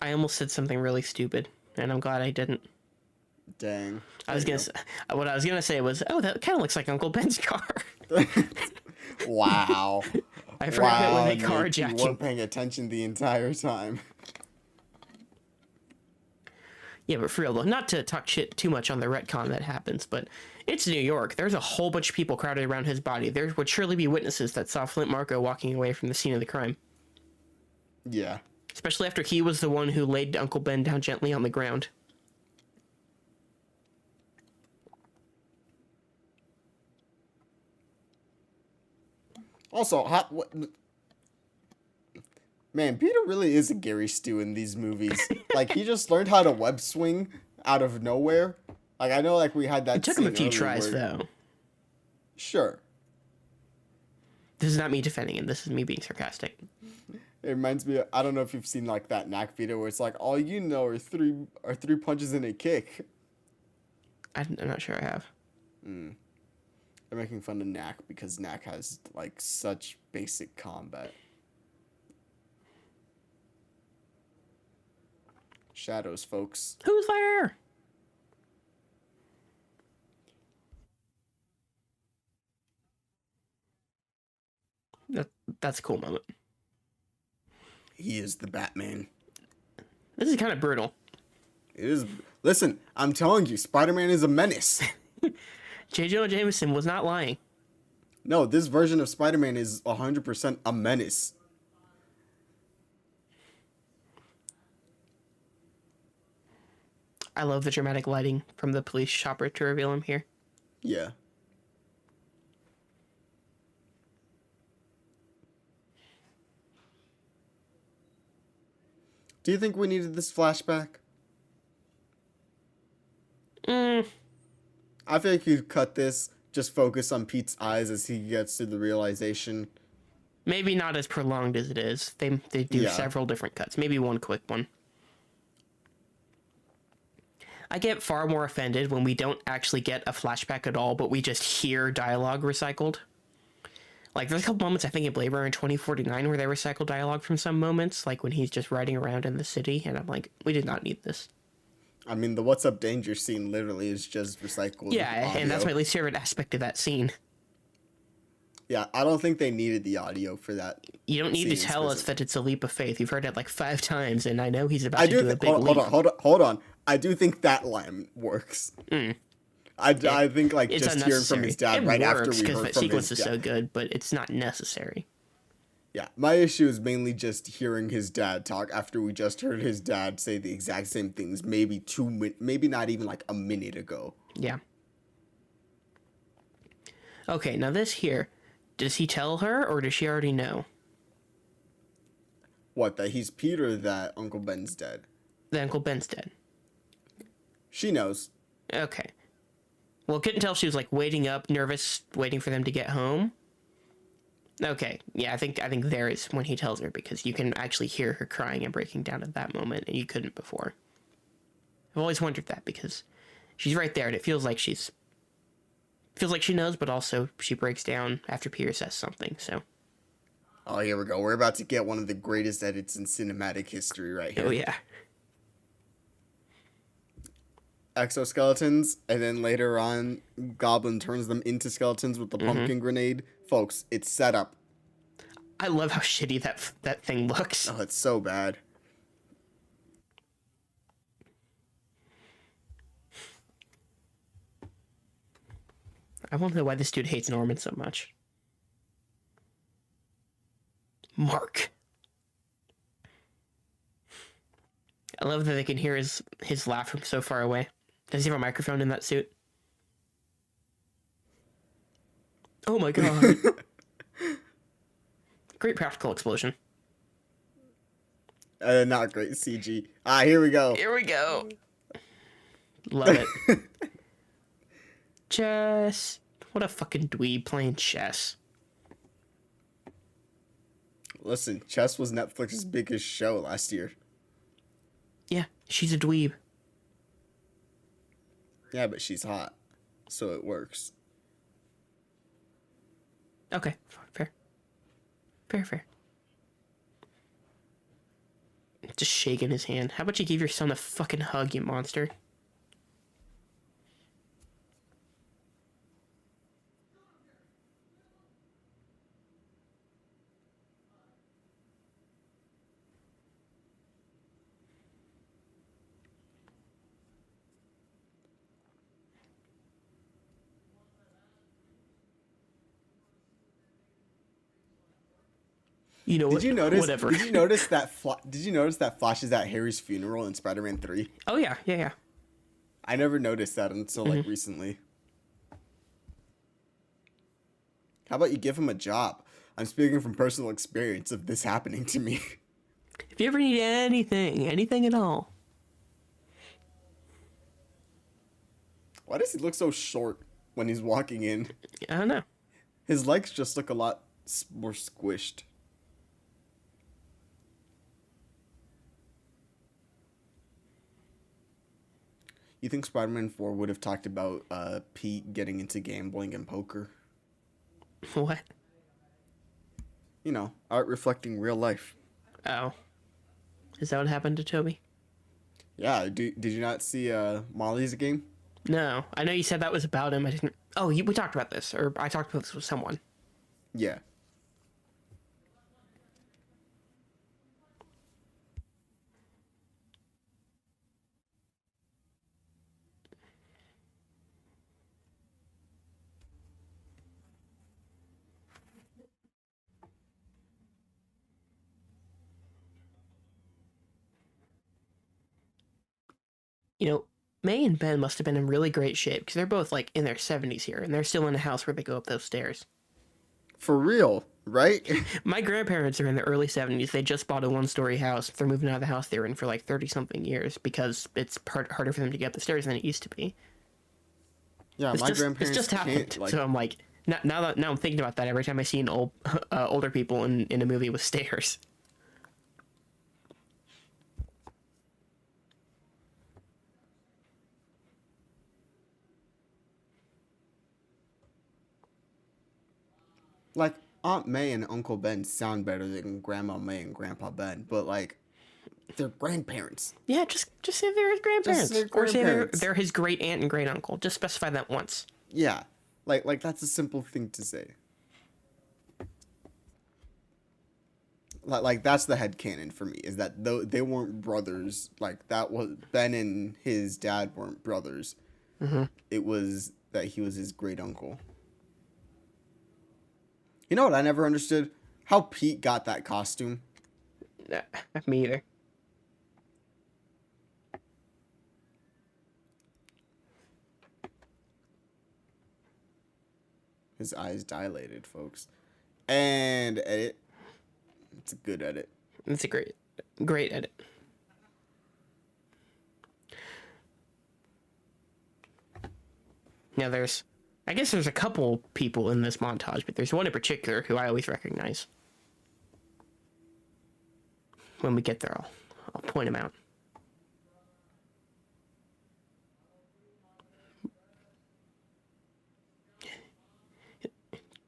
I almost said something really stupid, and I'm glad I didn't. Dang. What I was gonna say was, oh, that kind of looks like Uncle Ben's car. Wow. I forgot Wow, it with a Nick, you carjacking. weren't paying attention the entire time. Yeah, but for real though, not to talk shit too much on the retcon that happens, but it's New York. There's a whole bunch of people crowded around his body. There would surely be witnesses that saw Flint Marko walking away from the scene of the crime. Yeah. Especially after he was the one who laid Uncle Ben down gently on the ground. Also, man, Peter really is a Gary Stu in these movies. Like, he just learned how to web swing out of nowhere. Like, I know, like, we had that. It took him a scene few earlier tries, where- though. Sure. This is not me defending him. This is me being sarcastic. It reminds me. I don't know if you've seen like that Knack video where it's like all you know are three punches and a kick. I'm not sure I have. They're making fun of Knack because Knack has like such basic combat. Shadows, folks. Who's there? That's a cool moment. He is the Batman. This is kind of brutal. It is. Listen, I'm telling you, Spider-Man is a menace. J. Jonah Jameson was not lying. No, this version of Spider-Man is 100% a menace. I love the dramatic lighting from the police chopper to reveal him here. Yeah. Do you think we needed this flashback? I feel like you cut this, just focus on Pete's eyes as he gets to the realization. Maybe not as prolonged as it is. They do several different cuts. Maybe one quick one. I get far more offended when we don't actually get a flashback at all, but we just hear dialogue recycled. Like, there's a couple moments, I think, in Blade Runner 2049 where they recycle dialogue from some moments, like when he's just riding around in the city, and I'm like, we did not need this. I mean, the What's Up Danger scene literally is just recycled Yeah, audio. and that's my least favorite aspect of that scene. Yeah, I don't think they needed the audio for that. You don't need to tell us that it's a leap of faith. You've heard it like 5 times, and I know he's about to do a big leap. Hold on. I do think that line works. I think, like, it's just hearing from his dad right after we heard from his dad. Because that sequence is so good, but it's not necessary. Yeah, my issue is mainly just hearing his dad talk after we just heard his dad say the exact same things maybe not even like a minute ago. Yeah. Okay, now this here, does he tell her or does she already know? What, that he's Pete or that Uncle Ben's dead? That Uncle Ben's dead. She knows. Okay. Well, couldn't tell if she was like waiting up, nervous, waiting for them to get home. Okay, yeah, I think there is when he tells her, because you can actually hear her crying and breaking down at that moment, and you couldn't before. I've always wondered that, because she's right there, and it feels like she knows, but also she breaks down after Peter says something, so. Oh, here we go. We're about to get one of the greatest edits in cinematic history right here. Oh, yeah. Exoskeletons, and then later on, Goblin turns them into skeletons with the pumpkin grenade. Folks, it's set up. I love how shitty that thing looks. Oh, it's so bad. I wonder why this dude hates Norman so much. Mark. I love that they can hear his laugh from so far away. Does he have a microphone in that suit? Oh my god. Great practical explosion. Not great CG. Here we go. Here we go. Love it. Chess. What a fucking dweeb playing chess. Listen, chess was Netflix's biggest show last year. Yeah, she's a dweeb. Yeah, but she's hot, so it works. Okay, fair. Fair. Just shaking his hand. How about you give your son a fucking hug, you monster? You know what? Did you notice? Whatever. Did you notice that? Did you notice that Flash is at Harry's funeral in Spider-Man 3? Oh yeah. I never noticed that until like recently. How about you give him a job? I'm speaking from personal experience of this happening to me. If you ever need anything at all. Why does he look so short when he's walking in? I don't know. His legs just look a lot more squished. You think Spider-Man 4 would have talked about Pete getting into gambling and poker? What? You know, art reflecting real life. Oh. Is that what happened to Toby? Yeah, did you not see Molly's game? No. I know you said that was about him. I didn't... Oh, we talked about this, or I talked about this with someone. Yeah. You know, May and Ben must have been in really great shape because they're both like in their 70s here, and they're still in the house where they go up those stairs. For real, right? My grandparents are in the early 70s. They just bought a one-story house. They're moving out of the house they were in for like 30-something years because it's harder for them to get up the stairs than it used to be. Yeah, my grandparents it's just happened. can't, like, So I'm like, now I'm thinking about that every time I see an older people in a movie with stairs. like Aunt May and Uncle Ben sound better than Grandma May and Grandpa Ben, but like they're grandparents. Yeah, just say they're his grandparents, Just say or say grandparents. they're his great aunt and great uncle. Just specify that once. Yeah, like that's a simple thing to say. Like that's the headcanon for me, is that though they weren't brothers, like that was Ben and his dad weren't brothers. Mm-hmm. It was that he was his great uncle. You know what I never understood? How Pete got that costume. Nah, me either. His eyes dilated, folks. And edit. It's a good edit. It's a great edit. Now I guess there's a couple people in this montage, but there's one in particular who I always recognize. When we get there, I'll point him out.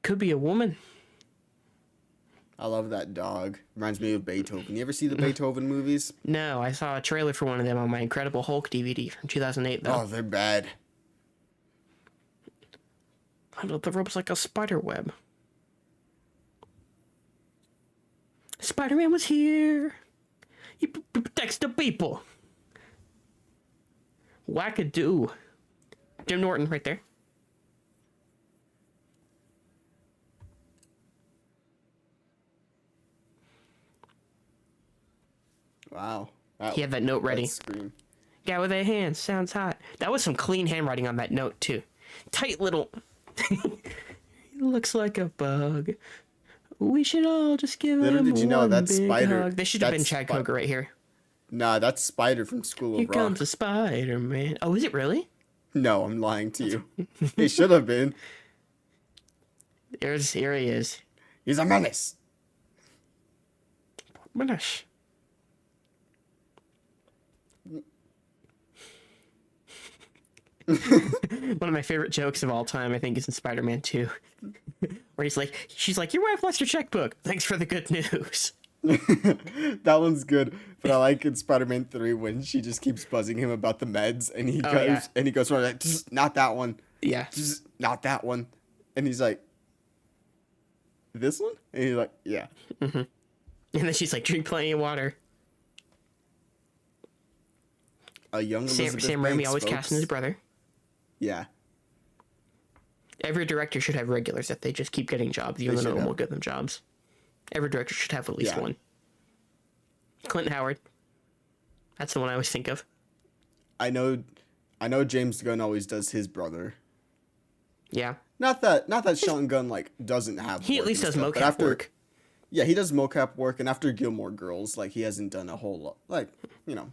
Could be a woman. I love that dog. Reminds me of Beethoven. You ever see the Beethoven movies? No, I saw a trailer for one of them on my Incredible Hulk DVD from 2008, though. Oh, they're bad. I know the rope's like a spider web. Spider-Man was here. He protects the people. Wackadoo. Jim Norton right there. Wow. He had that note ready. Scream. Guy with a hand sounds hot. That was some clean handwriting on that note, too. Tight little... He looks like a bug. We should all just give him Did you know one that's big Spider? hug. They should have been Chad Kroger right here. Nah, that's Spider from School Here of Rock. comes the Spider-Man. Oh, is it really? No, I'm lying to you. He should have been. Here he is. He's a menace. Menace. One of my favorite jokes of all time, I think, is in Spider-Man 2. Where she's like, your wife lost your checkbook. Thanks for the good news. That one's good, but I like in Spider-Man 3 when she just keeps buzzing him about the meds, and he goes right, like, not that one. Yeah. Just not that one. And he's like, this one? And he's like, yeah. Mm-hmm. And then she's like, drink plenty of water. A young Elizabeth Sam Raimi Banks, always folks. casting his brother. Yeah. Every director should have regulars that they just keep getting jobs, even though no one will give them jobs. Every director should have at least one. Clint Howard. That's the one I always think of. I know James Gunn always does his brother. Yeah. Not that Sean Gunn like doesn't have. He at least does mocap work. Yeah, he does mocap work, and after Gilmore Girls, like he hasn't done a whole lot. Like, you know.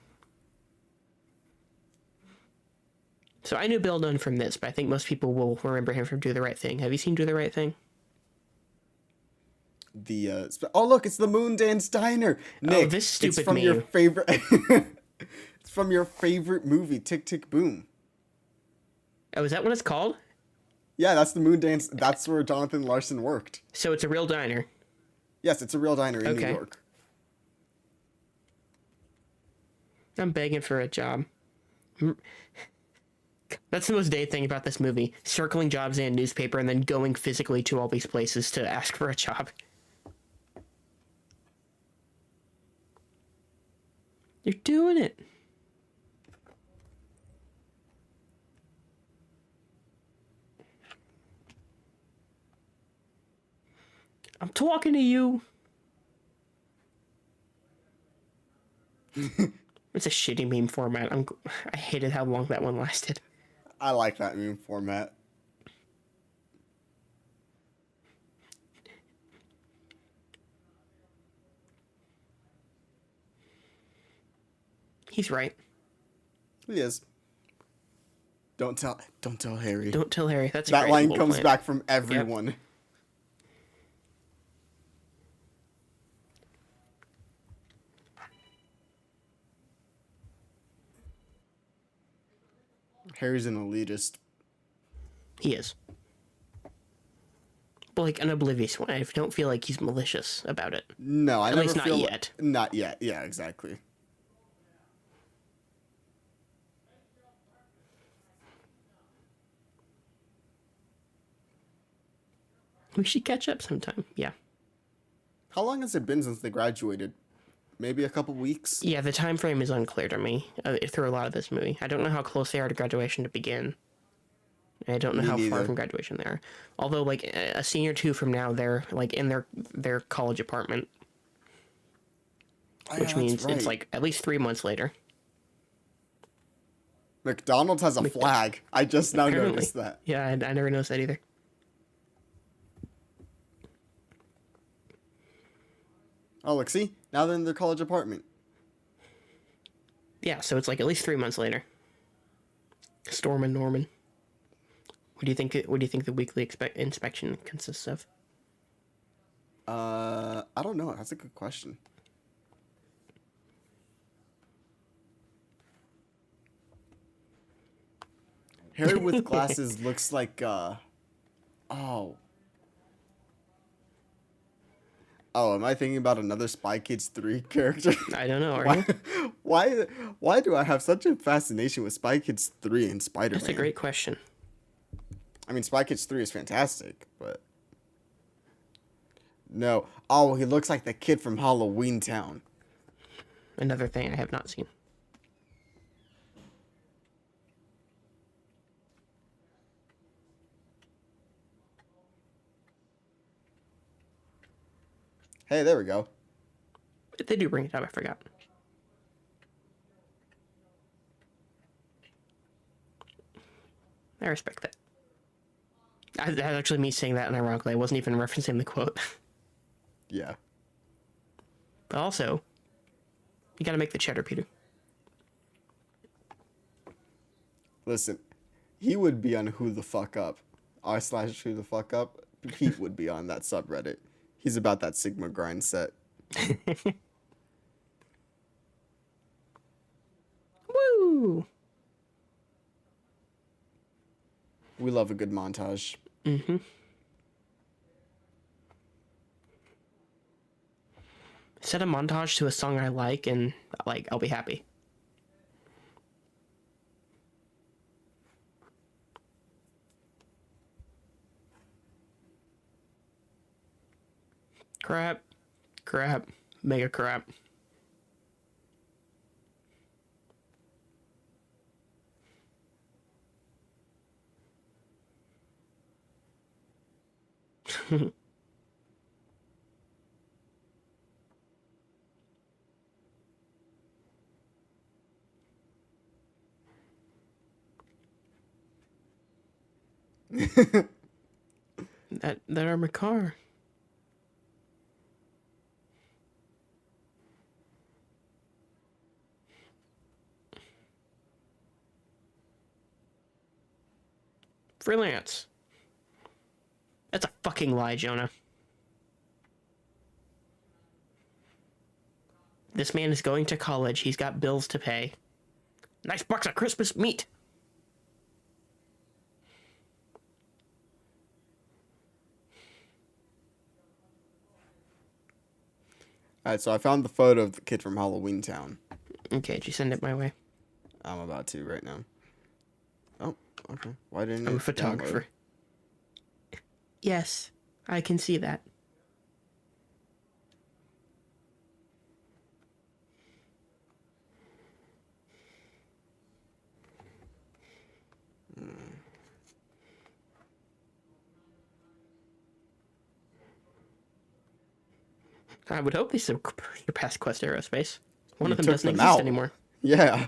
So I knew Bill Nunn from this, but I think most people will remember him from Do the Right Thing. Have you seen Do the Right Thing? Oh look, it's the Moon Dance Diner. Nick, this stupid it's from meme. your favorite. It's from your favorite movie, Tick Tick Boom. Oh, is that what it's called? Yeah, that's the Moon Dance. That's where Jonathan Larson worked. So it's a real diner. Yes, it's a real diner in New York. I'm begging for a job. That's the most Dave thing about this movie. Circling jobs in a newspaper and then going physically to all these places to ask for a job. You're doing it. I'm talking to you. It's a shitty meme format. I hated how long that one lasted. I like that meme format. He's right. He is. Don't tell Harry. Don't tell Harry. That's a that great line little comes plant. back from everyone. Yep. Harry's an elitist. He is. But like an oblivious one. I don't feel like he's malicious about it. No, I At never least not feel yet. Not yet. Yeah, exactly. We should catch up sometime. Yeah. How long has it been since they graduated? Maybe a couple weeks? Yeah, the time frame is unclear to me through a lot of this movie. I don't know how close they are to graduation to begin. I don't know Me how far neither. from graduation they are. Although, like, a senior or two from now, they're, like, in their college apartment. Oh, yeah, Which that's means right. it's, like, at least 3 months later. McDonald's has a flag. I just now Apparently. noticed that. Yeah, I never noticed that either. Oh, look, see? Now they're in their college apartment. Yeah, so it's, like, at least 3 months later. Storm and Norman. What do you think the weekly inspection consists of? I don't know. That's a good question. Harry with glasses looks like, oh. Oh, am I thinking about another Spy Kids 3 character? I don't know. Are you? Why do I have such a fascination with Spy Kids 3 and Spider-Man? That's a great question. I mean, Spy Kids 3 is fantastic, but... No. Oh, he looks like the kid from Halloween Town. Another thing I have not seen. Hey, there we go. If they do bring it up, I forgot. I respect that. That's actually me saying that unironically. I wasn't even referencing the quote. Yeah. But also, you gotta make the cheddar, Peter. Listen, he would be on Who the Fuck Up. r/Who the Fuck Up. Pete would be on that subreddit. He's about that Sigma grind set. Woo! We love a good montage. Mm-hmm. Set a montage to a song I like, and I'll be happy. Crap. Mega crap. that armored car. Freelance. That's a fucking lie, Jonah. This man is going to college. He's got bills to pay. Nice box of Christmas meat. Alright, so I found the photo of the kid from Halloween Town. Okay, did you send it my way? I'm about to right now. Oh, okay. Why didn't I'm it a photographer. download? Yes, I can see that. I would hope they surpass Quest Aerospace. One of them took doesn't them exist out. anymore. Yeah.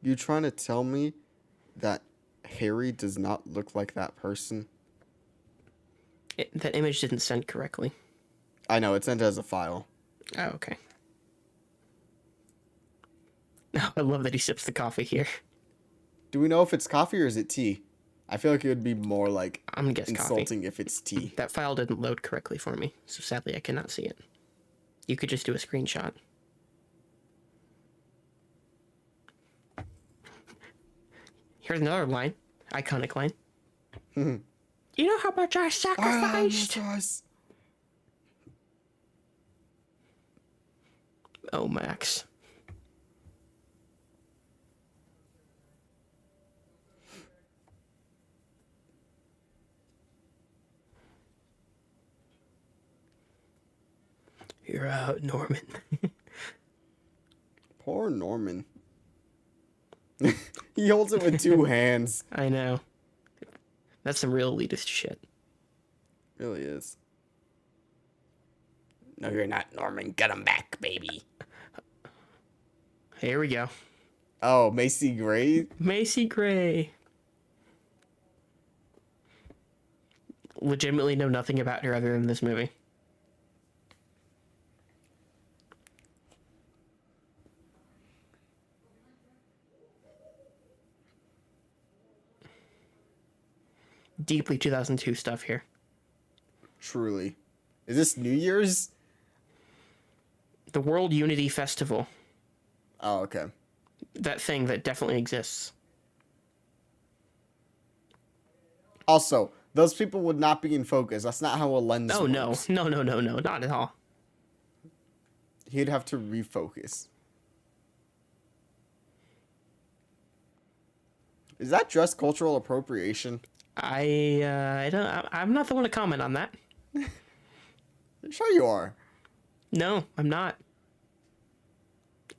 You trying to tell me that Harry does not look like that person? That image didn't send correctly. I know, it's sent as a file. Oh, okay. Oh, I love that he sips the coffee here. Do we know if it's coffee or is it tea? I feel like it would be more like I'm gonna guess insulting coffee. if it's tea. That file didn't load correctly for me, so sadly I cannot see it. You could just do a screenshot. Here's another line. Iconic line. You know how much I sacrificed? Oh, Max. You're out, Norman. Poor Norman. He holds it with two hands. I know. That's some real elitist shit. Really is. No, you're not, Norman. Get him back, baby. Here we go. Oh, Macy Gray? Macy Gray. Legitimately know nothing about her other than this movie. Deeply 2002 stuff here. Truly. Is this New Year's? The World Unity Festival. Oh, okay. That thing that definitely exists. Also, those people would not be in focus. That's not how a lens Oh, works. no, not at all. He'd have to refocus. Is that dress cultural appropriation? I don't. I'm not the one to comment on that. Sure you are. No, I'm not.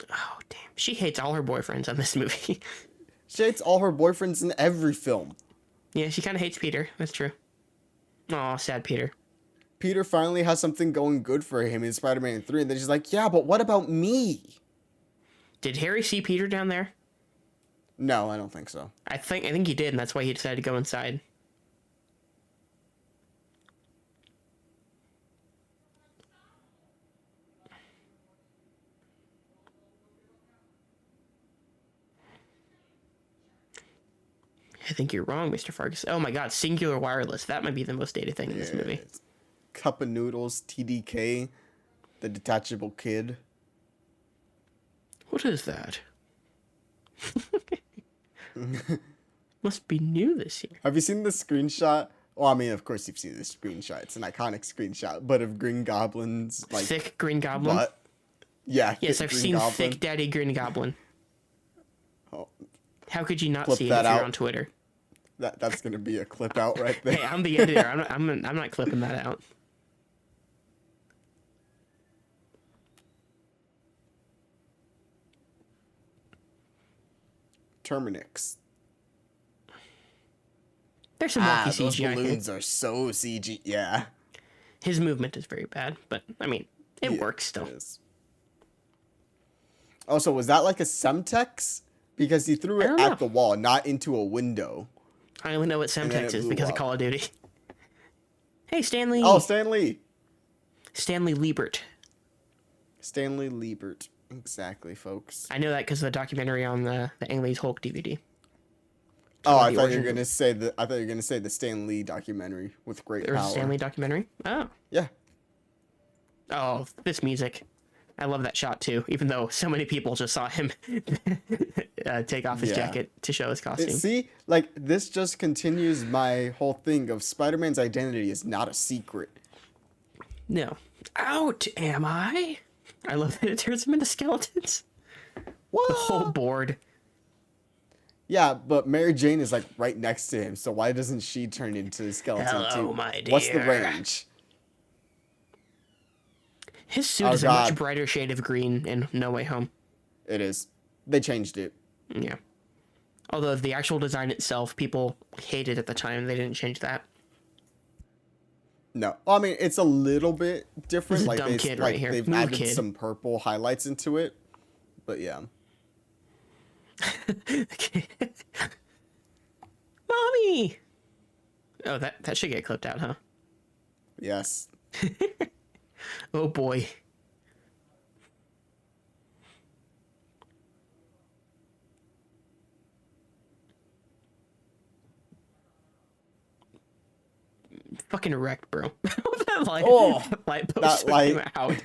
Oh, damn. She hates all her boyfriends on this movie. She hates all her boyfriends in every film. Yeah, she kind of hates Peter. That's true. Aw, sad Peter. Peter finally has something going good for him in Spider-Man 3, and then she's like, yeah, but what about me? Did Harry see Peter down there? No, I don't think so. I think he did, and that's why he decided to go inside. I think you're wrong, Mr. Fargus. Oh my god, singular wireless. That might be the most dated thing in this movie. Cup of Noodles, TDK, the detachable kid. What is that? Must be new this year. Have you seen the screenshot? Well, I mean, of course you've seen this screenshot. It's an iconic screenshot, but of Green Goblin's like Thick Green Goblin? butt. Yeah. Yes, I've seen Goblin. Thick Daddy Green Goblin. Oh, How could you not Clip see it that if you're out. on Twitter? that's gonna be a clip out right there. Hey, I'm the editor. I'm not clipping that out. Terminix. There's some wacky Those CGI here. balloons are so CG. Yeah. His movement is very bad, but I mean, it Yeah, works still. it is. Also, was that like a Semtex? Because he threw I it don't at know. the wall, not into a window. I only know what And then Semtex it is blew because of up. Call of Duty. Hey, Stanley. Oh, Stanley Liebert. Stanley Liebert. Exactly, folks. I know that because of the documentary on the Ang Lee's Hulk DVD. Oh, I the thought you origin- were gonna say the Stan Lee documentary with great There was power. a Stanley documentary. Oh. Yeah. Oh, this music. I love that shot too, even though so many people just saw him take off his Yeah. jacket to show his costume. See, like this just continues my whole thing of Spider-Man's identity is not a secret. No. Out, am I? I love that it turns him into skeletons. What? The whole board. Yeah, but Mary Jane is like right next to him, so why doesn't she turn into a skeleton Hello, too? my What's the dear. range? His suit Oh, is a much God. brighter shade of green in No Way Home. It is. They changed it. Yeah. Although the actual design itself, people hated at the time. They didn't change that. No, I mean it's a little bit different. This is a Like dumb kid right here. they've Move, added kid. some purple highlights into it, but yeah. Mommy. Oh, that should get clipped out, huh? Yes. Oh boy. Fucking wrecked, bro. that light, Oh, that light that post light. came out.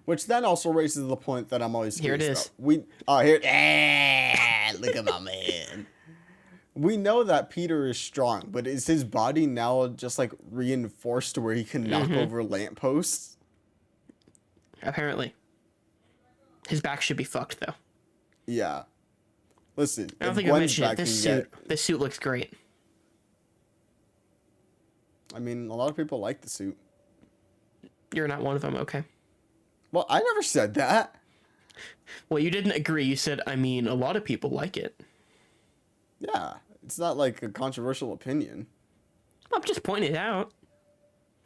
Which then also raises the point that I'm always Here it curious is. about. Look at my man. We know that Peter is strong, but is his body now just like reinforced to where he can knock over lampposts? Apparently. His back should be fucked though. Yeah. Listen, I don't if think I Gwen's mentioned it. back This can suit. This suit looks great. I mean, a lot of people like the suit. You're not one of them, okay? Well, I never said that. Well, you didn't agree. You said, I mean, a lot of people like it. Yeah, it's not like a controversial opinion. I'm just pointing it out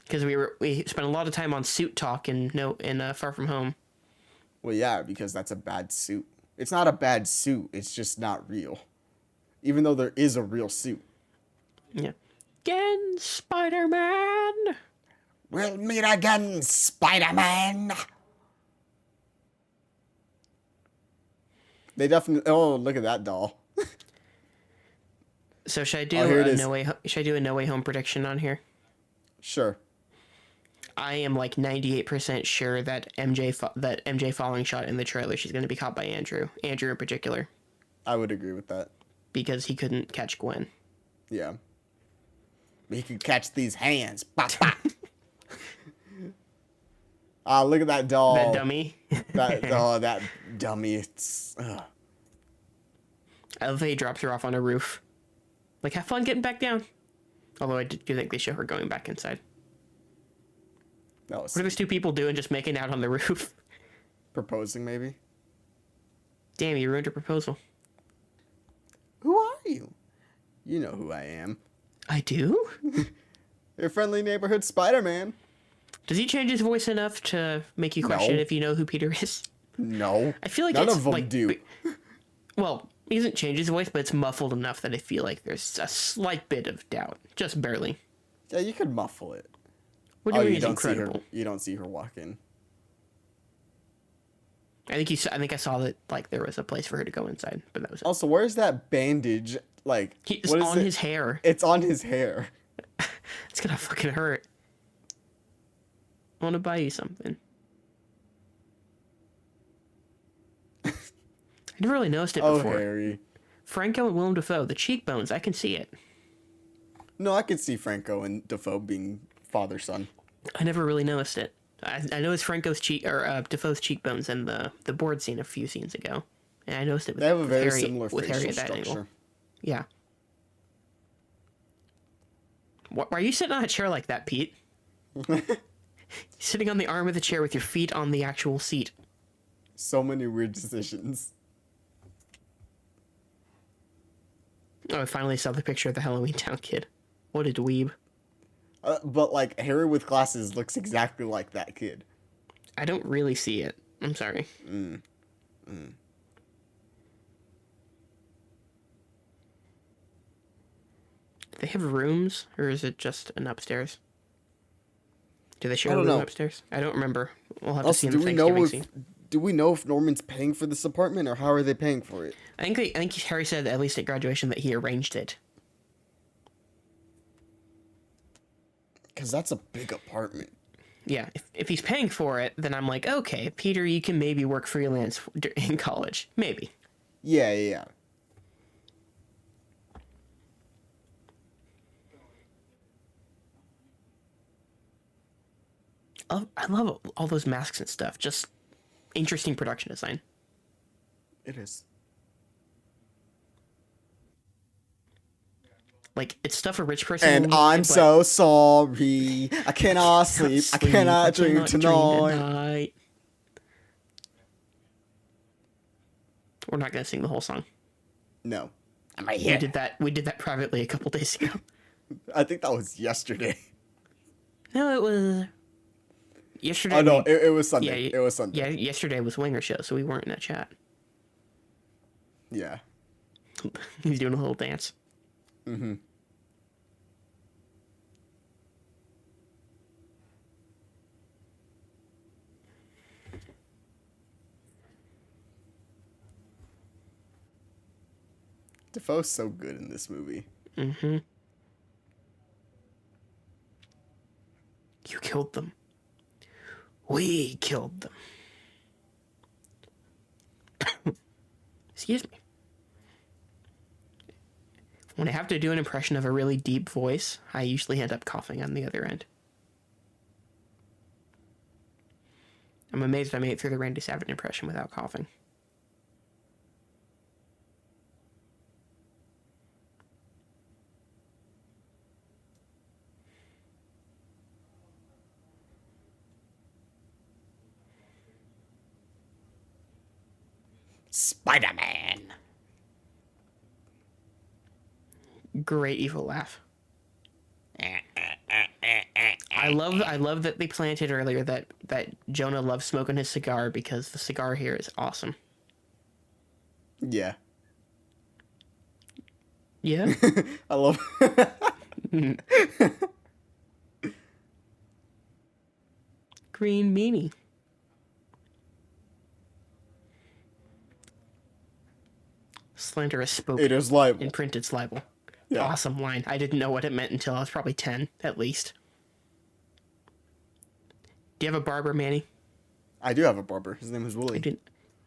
because we spent a lot of time on suit talk in Far From Home. Well, yeah, because that's a bad suit. It's not a bad suit. It's just not real. Even though there is a real suit. Yeah. Again, Spider-Man. We'll meet again, Spider-Man. They definitely. Oh, look at that doll. So should I do Oh, here it a is. Should I do a No Way Home prediction on here? Sure. I am like 98% sure that MJ following shot in the trailer, she's going to be caught by Andrew. Andrew in particular, I would agree with that. because he couldn't catch Gwen. Yeah. He could catch these hands. Bop, bop. Look at that doll. That dummy. that dummy. It's. I love that he drops her off on a roof. Like, have fun getting back down. Although I do think they show her going back inside. That was What are those two people doing just making out on the roof? proposing, maybe. Damn, you ruined her proposal. Who are you? You know who I am. I do? Your friendly neighborhood Spider-Man. Does he change his voice enough to make you question No. if you know who Peter is? No. I feel like None it's of them like, do. Well, he doesn't change his voice, but it's muffled enough that I feel like there's a slight bit of doubt. Just barely. Yeah, you could muffle it. What do you mean you it's don't see her. incredible? You don't see her walk in. I think I saw that like there was a place for her to go inside, but that was it. Also, where's that bandage? Like, It's what is on it? his hair. It's on his hair. It's gonna fucking hurt. I want to buy you something. I never really noticed it Oh, before. Harry. Franco and Willem Dafoe, the cheekbones, I can see it. No, I could see Franco and Defoe being father-son. I never really noticed it. I noticed Franco's Defoe's cheekbones in the board scene a few scenes ago, and I noticed it with, They have a with very Harry, similar with Harry facial at that angle. structure. Yeah. Why are you sitting on a chair like that, Pete? Sitting on the arm of the chair with your feet on the actual seat. So many weird decisions. Oh, I finally saw the picture of the Halloween Town kid. What a dweeb. But like Harry with glasses looks exactly like that kid. I don't really see it. I'm sorry. Do they have rooms, or is it just an upstairs? Do they share I a don't room know. upstairs? I don't remember. We'll have to see Also, in do the we know Thanksgiving if scene. do we know if Norman's paying for this apartment or how are they paying for it? I think Harry said at least at graduation that he arranged it. Because that's a big apartment. Yeah, if he's paying for it, then I'm like, okay, Peter, you can maybe work freelance in college. Maybe. Yeah. I love all those masks and stuff. Just interesting production design. It is. Like, it's stuff a rich person And will need, I'm but so sorry. I cannot sleep. I cannot dream tonight. We're not going to sing the whole song. No. I'm right here. We did that privately a couple days ago. I think that was yesterday. No, it was yesterday. Oh no, it was Sunday. Yeah, it was Sunday. Yeah, yesterday was Winger Show, so we weren't in that chat. Yeah. He's doing a little dance. Mm-hmm. Defoe's so good in this movie. Mm-hmm. You killed them. We killed them. Excuse me. When I have to do an impression of a really deep voice, I usually end up coughing on the other end. I'm amazed I made it through the Randy Savage impression without coughing. Spider-Man. Great evil laugh. I love that they planted earlier that Jonah loves smoking his cigar because the cigar here is awesome. Yeah. Yeah. I love. Green meanie. Slanderous spoke. It is libel. In printed libel. Yeah. Awesome line. I didn't know what it meant until I was probably 10, at least. Do you have a barber, Manny? I do have a barber. His name is Willie.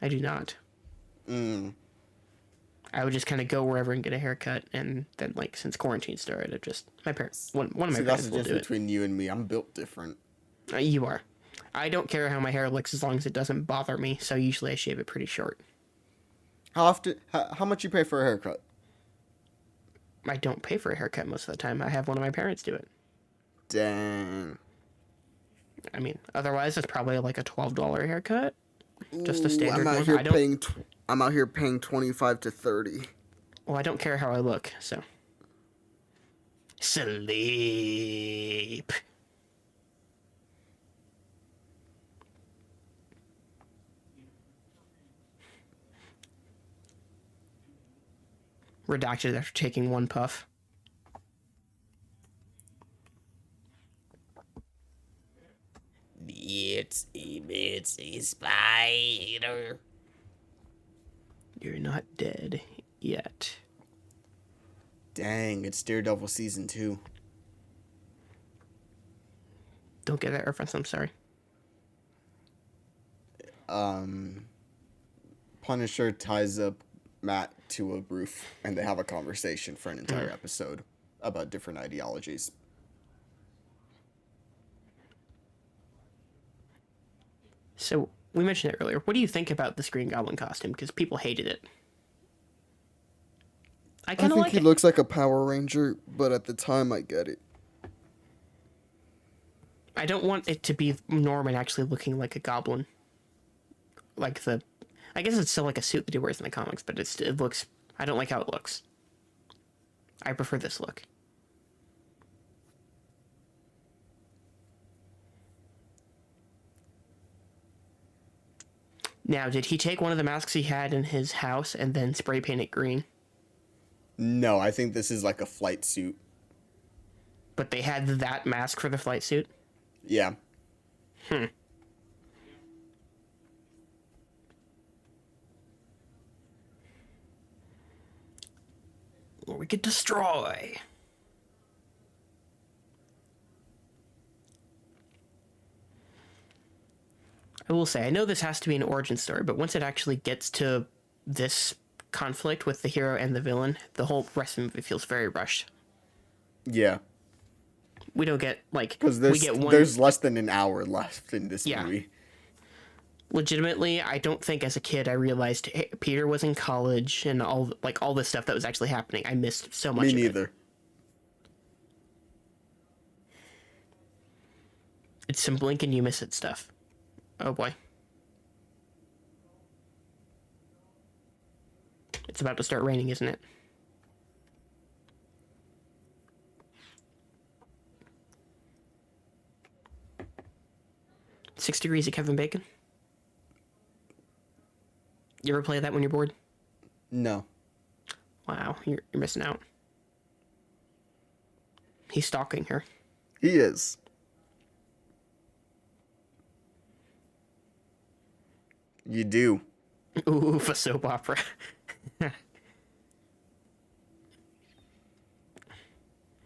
I do not. I would just kind of go wherever and get a haircut, and then, like, since quarantine started, it just... My parents... One of my parents that's the will do difference it. between you and me. I'm built different. You are. I don't care how my hair looks as long as it doesn't bother me, so usually I shave it pretty short. How much you pay for a haircut? I don't pay for a haircut most of the time. I have one of my parents do it. Dang. I mean, otherwise it's probably like a $12 haircut. Just a standard I'm out one. here I'm out here paying 25 to 30. Well, I don't care how I look, so. Sleep. Redacted after taking one puff. It's a spider. You're not dead yet. Dang, it's Daredevil season 2. Don't get that reference, I'm sorry. Punisher ties up Matt to a roof, and they have a conversation for an entire episode about different ideologies. So, we mentioned it earlier. What do you think about this Green Goblin costume? Because people hated it. I kind of like it. I think he looks like a Power Ranger, but at the time, I get it. I don't want it to be Norman actually looking like a goblin. Like the... I guess it's still like a suit that he wears in the comics, but it looks... I don't like how it looks. I prefer this look. Now, did he take one of the masks he had in his house and then spray paint it green? No, I think this is like a flight suit. But they had that mask for the flight suit? Yeah. Or we could destroy. I will say, I know this has to be an origin story, but once it actually gets to this conflict with the hero and the villain, the whole rest of the movie feels very rushed. Yeah. We don't get, like... Because there's less than an hour left in this movie. Legitimately, I don't think as a kid I realized Peter was in college and all this stuff that was actually happening. I missed so much of it. Me neither. It's some blink and you miss it stuff. Oh boy. It's about to start raining, isn't it? 6 Degrees of Kevin Bacon. You ever play that when you're bored? No. Wow, you're missing out. He's stalking her. He is. You do. Ooh, a soap opera.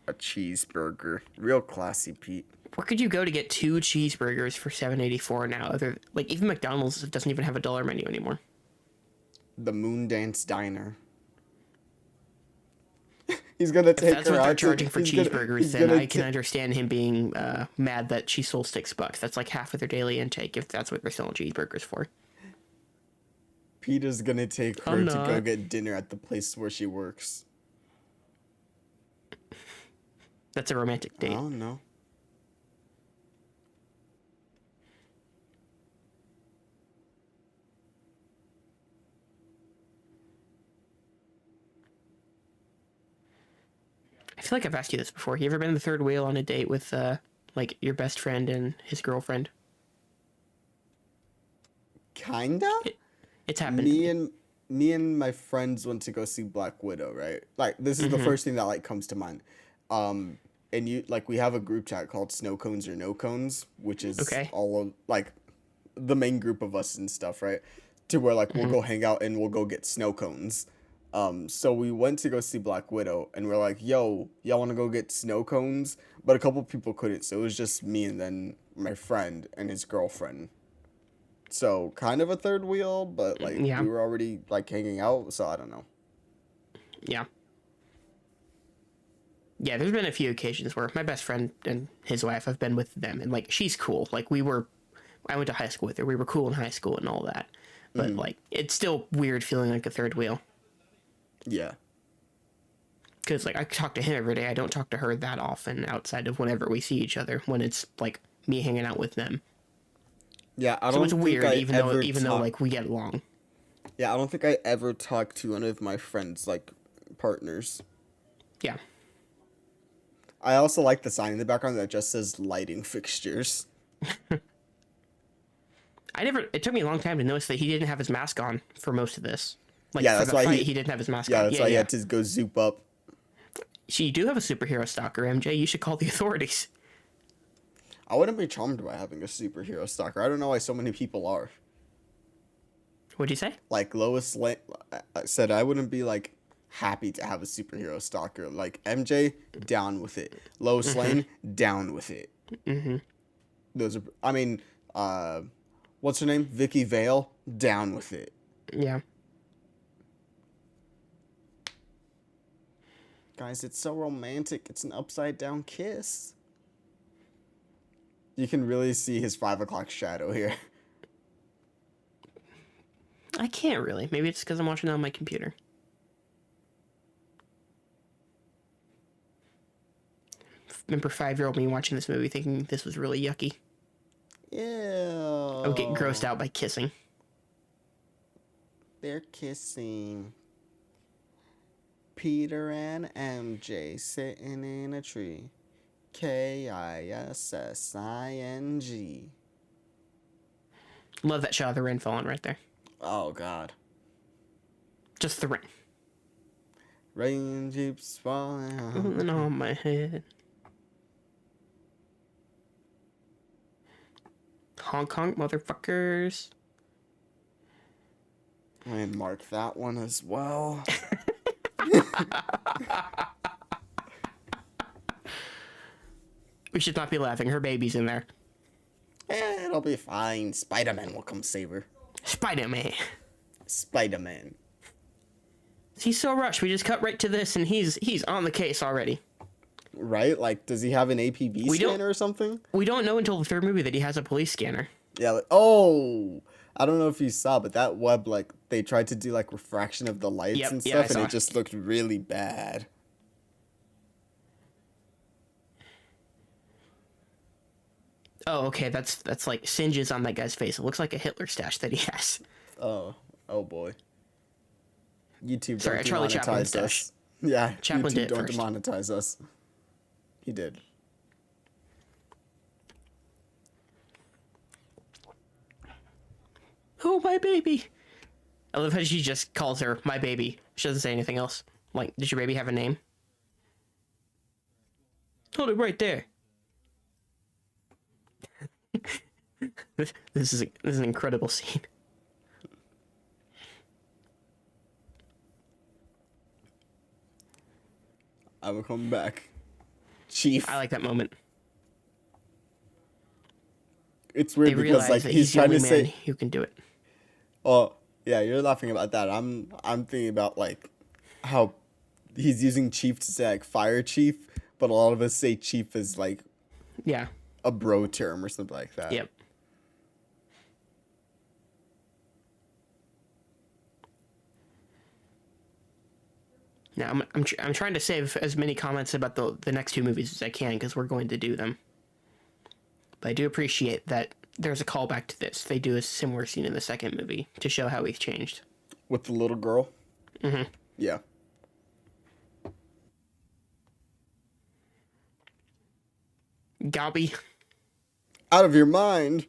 A cheeseburger. Real classy, Pete. Where could you go to get 2 cheeseburgers for $7.84 now? Like, even McDonald's doesn't even have a dollar menu anymore. The Moondance Diner. He's gonna take her out. That's what they're charging for he's cheeseburgers, gonna then I can understand him being mad that she sold $6. That's like half of their daily intake if that's what they're selling cheeseburgers for. Peter's gonna take her to go get dinner at the place where she works. That's a romantic date. Oh, no. I feel like I've asked you this before. You ever been in the third wheel on a date with, like, your best friend and his girlfriend? Kinda? It's happened. Me and my friends went to go see Black Widow, right? Like, this is the first thing that, like, comes to mind. And we have a group chat called Snow Cones or No Cones, which is all of, like, the main group of us and stuff, right? To where, like, we'll go hang out and we'll go get snow cones. So we went to go see Black Widow, and we're like, yo, y'all want to go get snow cones? But a couple people couldn't, so it was just me and then my friend and his girlfriend. So kind of a third wheel, but, like, we were already, like, hanging out, so I don't know. Yeah. Yeah, there's been a few occasions where my best friend and his wife, I've been with them, and, like, she's cool. Like, I went to high school with her. We were cool in high school and all that. But, like, it's still weird feeling like a third wheel. Yeah. Because, like, I talk to him every day. I don't talk to her that often outside of whenever we see each other, when it's, like, me hanging out with them. Yeah, I so don't it's think weird, I even though, like, we get along. Yeah, I don't think I ever talked to one of my friends, like, partners. Yeah. I also like the sign in the background that just says lighting fixtures. It took me a long time to notice that he didn't have his mask on for most of this. Like, yeah, for that's the why fight, he didn't have his mask on. That's why he had to go zoop up. You do have a superhero stalker, MJ. You should call the authorities. I wouldn't be charmed by having a superhero stalker. I don't know why so many people are. What'd you say? Like, Lois Lane said I wouldn't be, like, happy to have a superhero stalker. Like, MJ, down with it. Lois Lane, down with it. Those are, I mean, what's her name? Vicky Vale, down with it. Yeah. Guys, it's so romantic. It's an upside down kiss. You can really see his 5 o'clock shadow here. I can't really. Maybe it's because I'm watching it on my computer. Remember 5-year-old me watching this movie thinking this was really yucky. Ew. I would get grossed out by kissing. They're kissing. Peter and MJ sitting in a tree. Kissing. Love that shot of the rain falling right there. Oh, God. Just the rain. Rain keeps falling on my head. Honk honk, motherfuckers. And mark that one as well. We should not be laughing. Her baby's in there. It'll be fine. Spider-Man will come save her. Spider-Man. Spider-Man. He's so rushed. We just cut right to this, and he's on the case already. Right? Like, does he have an APB scanner or something? We don't know until the third movie that he has a police scanner. Yeah. Like, I don't know if you saw, but that web, like, they tried to do, like, refraction of the lights and stuff, and it just looked really bad. Oh, okay. That's like singes on that guy's face. It looks like a Hitler stash that he has. Oh boy. YouTube Sorry, don't Charlie Chaplin demonetize stash. us. Yeah, Chaplin YouTube did don't first. demonetize us. He did. "Oh, my baby." I love how she just calls her my baby. She doesn't say anything else. Like, does your baby have a name? Hold it right there. This is an incredible scene. I will come back. Chief. I like that moment. It's weird because like he's trying to say who can do it. Oh, yeah, you're laughing about that. I'm thinking about like how he's using chief to say like fire chief, but a lot of us say chief as like a bro term or something like that. Yep. Now I'm trying to save as many comments about the next two movies as I can because we're going to do them. But I do appreciate that there's a callback to this. They do a similar scene in the second movie to show how he's changed. With the little girl? Mm-hmm. Yeah. Gobby. Out of your mind.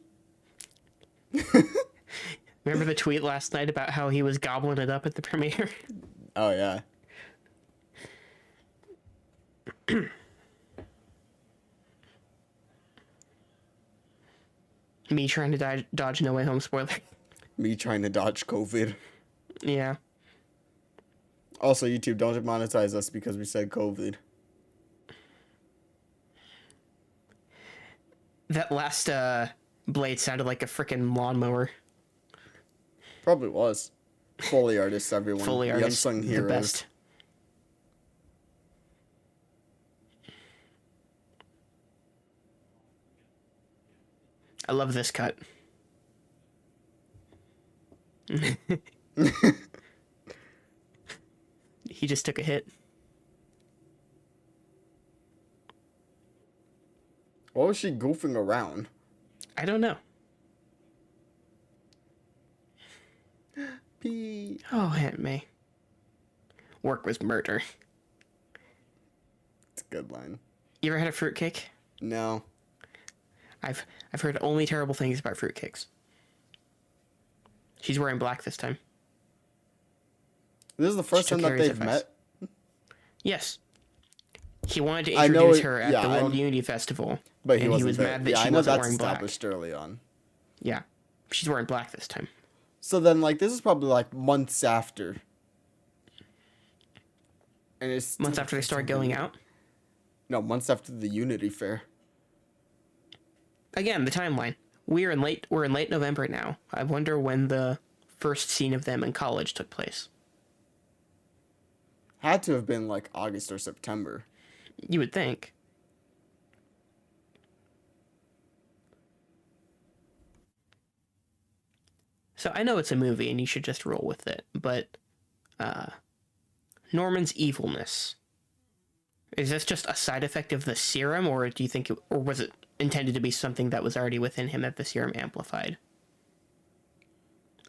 Remember the tweet last night about how he was gobbling it up at the premiere? Oh, yeah. Me trying to dodge No Way Home spoiler. Me trying to dodge COVID. Yeah. Also, YouTube, don't monetize us because we said COVID. That last blade sounded like a freaking lawnmower. Probably was. Foley artists, everyone. Foley the artists, unsung heroes. the best. I love this cut. He just took a hit. What was she goofing around? I don't know. Pee. Oh, Aunt May. Work was murder. It's a good line. You ever had a fruitcake? No. I've heard only terrible things about fruitcakes. She's wearing black this time. This is the first time that they've met? Yes. He wanted to introduce her at the World I, Unity Festival. But he was mad that yeah, she I know wasn't that's wearing black. established early on. Yeah. She's wearing black this time. So then, like, this is probably, like, months after. And it's months after they started going out? No, months after the Unity Fair. Again, the timeline. We're in late November now. I wonder when the first scene of them in college took place. Had to have been, like, August or September. You would think. So I know it's a movie and you should just roll with it, but Norman's evilness. Is this just a side effect of the serum, or do you think or was it intended to be something that was already within him that the serum amplified?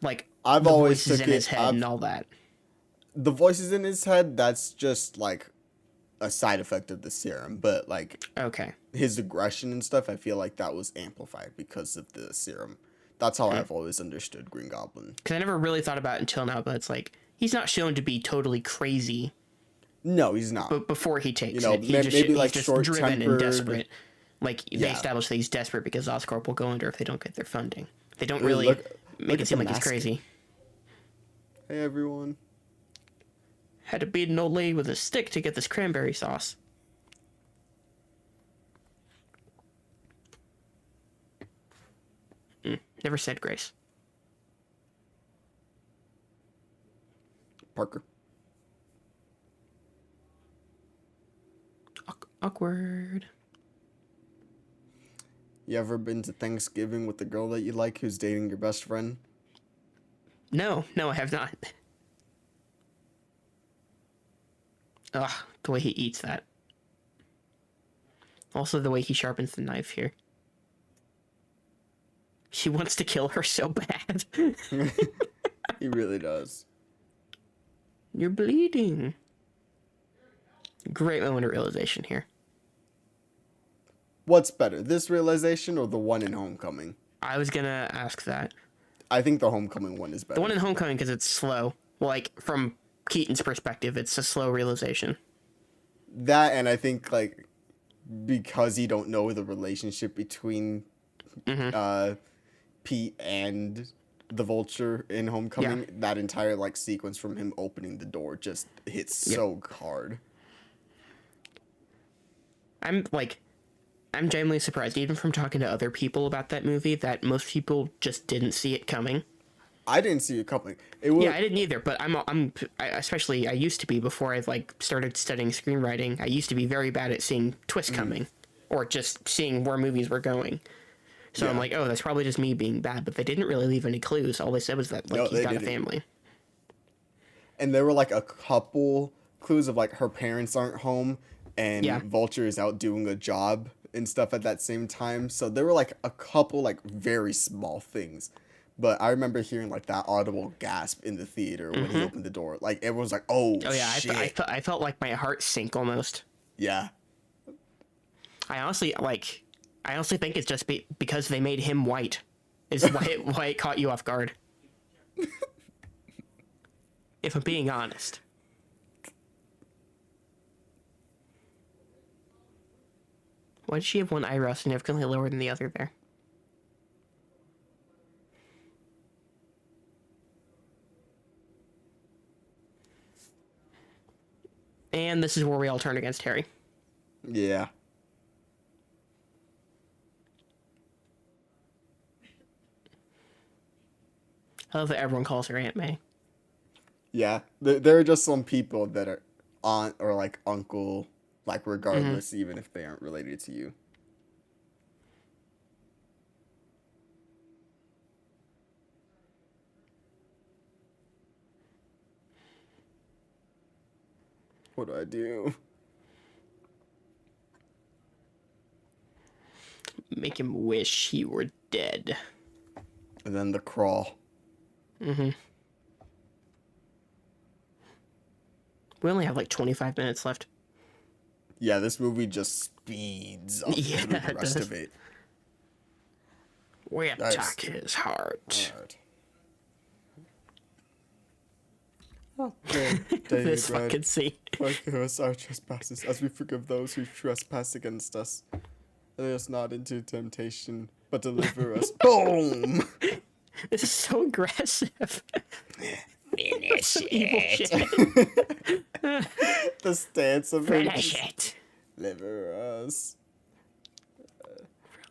Like I've the always voices took in it, his head and all that. The voices in his head, that's just like a side effect of the serum, but like okay, his aggression and stuff, I feel like that was amplified because of the serum. That's how I've always understood Green Goblin. Because I never really thought about it until now, but it's like he's not shown to be totally crazy. No, he's not. But before he takes it, he's just driven and desperate. Like, they establish that he's desperate because Oscorp will go under if they don't get their funding. They don't really make it seem like he's crazy. Hey, everyone. Had to beat an old lady with a stick to get this cranberry sauce. Never said grace. Parker. Awkward. You ever been to Thanksgiving with the girl that you like who's dating your best friend? No, I have not. Ugh, the way he eats that. Also the way he sharpens the knife here. She wants to kill her so bad. He really does. You're bleeding. Great moment of realization here. What's better, this realization or the one in Homecoming? I was gonna ask that. I think the Homecoming one is better. The one in Homecoming, because it's slow. Like, from Keaton's perspective, it's a slow realization. That, and I think, like, because you don't know the relationship between Pete and the Vulture in Homecoming, that entire, like, sequence from him opening the door just hits so hard. I'm genuinely surprised, even from talking to other people about that movie, that most people just didn't see it coming. I didn't see it coming. I didn't either. But I used to be before I like started studying screenwriting. I used to be very bad at seeing twists coming, or just seeing where movies were going. So I'm like, oh, that's probably just me being bad. But they didn't really leave any clues. All they said was that he's got a family. And there were like a couple clues of like her parents aren't home, and Vulture is out doing a job and stuff at that same time. So there were like a couple like very small things. But I remember hearing like that audible gasp in the theater when he opened the door. Like everyone's like, "Oh yeah!" Shit. I felt like my heart sink almost. Yeah. I honestly think it's just because they made him white, is why it caught you off guard. If I'm being honest. Why does she have one eyebrow significantly lower than the other there? And this is where we all turn against Harry. Yeah. I love that everyone calls her Aunt May. Yeah. There are just some people that are aunt or like uncle, like regardless, even if they aren't related to you. What do I do? Make him wish he were dead. And then the crawl. We only have like 25 minutes left. Yeah, this movie just speeds up through the rest of it. We attack his heart. Okay, This fucking scene. Forgive us our trespasses, as we forgive those who trespass against us. Lead us not into temptation, but deliver us. Boom! This is so aggressive. Finish Evil it. shit. The stance of him. Finish it. Deliver us.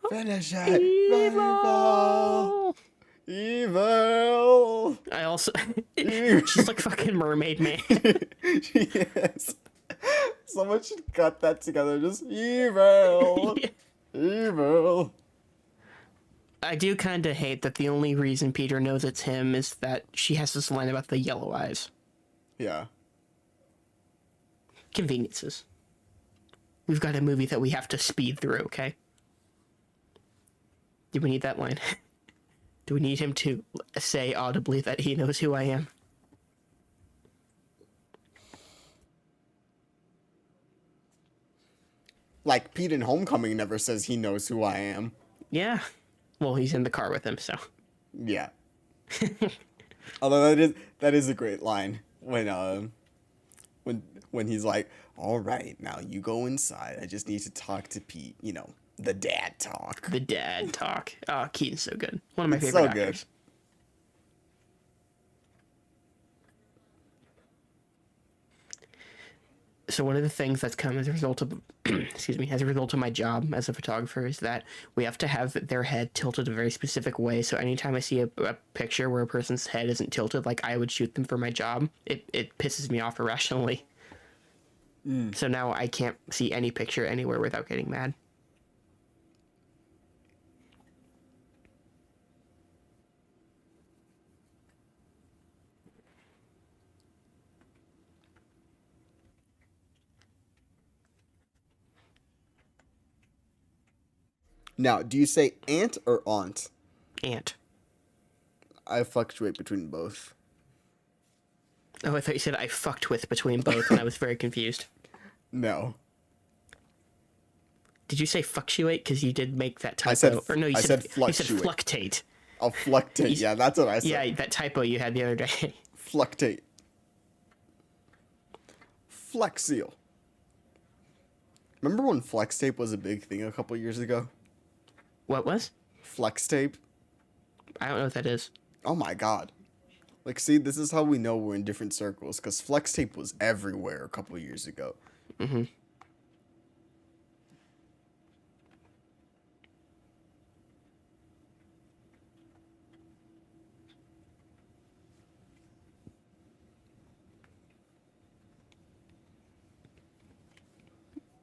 Finish it. Evil. Evil. I also... She's like fucking Mermaid Man. Yes. Someone should cut that together. Just evil. Evil. I do kind of hate that the only reason Peter knows it's him is that she has this line about the yellow eyes. Yeah. Conveniences. We've got a movie that we have to speed through, okay? Do we need that line? Do we need him to say audibly that he knows who I am? Like, Pete in Homecoming never says he knows who I am. Yeah. Well, he's in the car with him, so. Yeah. Although that is a great line when he's like, "All right, now you go inside. I just need to talk to Pete. You know, the dad talk." The dad talk. Oh, Keaton's so good. One of my favorite actors. Good. So one of the things that's come as a result of, as a result of my job as a photographer is that we have to have their head tilted a very specific way. So anytime I see a picture where a person's head isn't tilted like I would shoot them for my job, it pisses me off irrationally. So now I can't see any picture anywhere without getting mad. Now, do you say aunt or aunt? Aunt. I fluctuate between both. Oh, I thought you said I fucked with between both, and I was very confused. No. Did you say fluctuate? Because you did make that typo. I said or no, you fluctuate. You said fluctate. Oh, fluctate. Yeah, that's what I said. Yeah, that typo you had the other day. Fluctate. Flex seal. Remember when flex tape was a big thing a couple years ago? What was? Flex tape. I don't know what that is. Oh my god. Like, see, this is how we know we're in different circles, because flex tape was everywhere a couple years ago. Mm-hmm.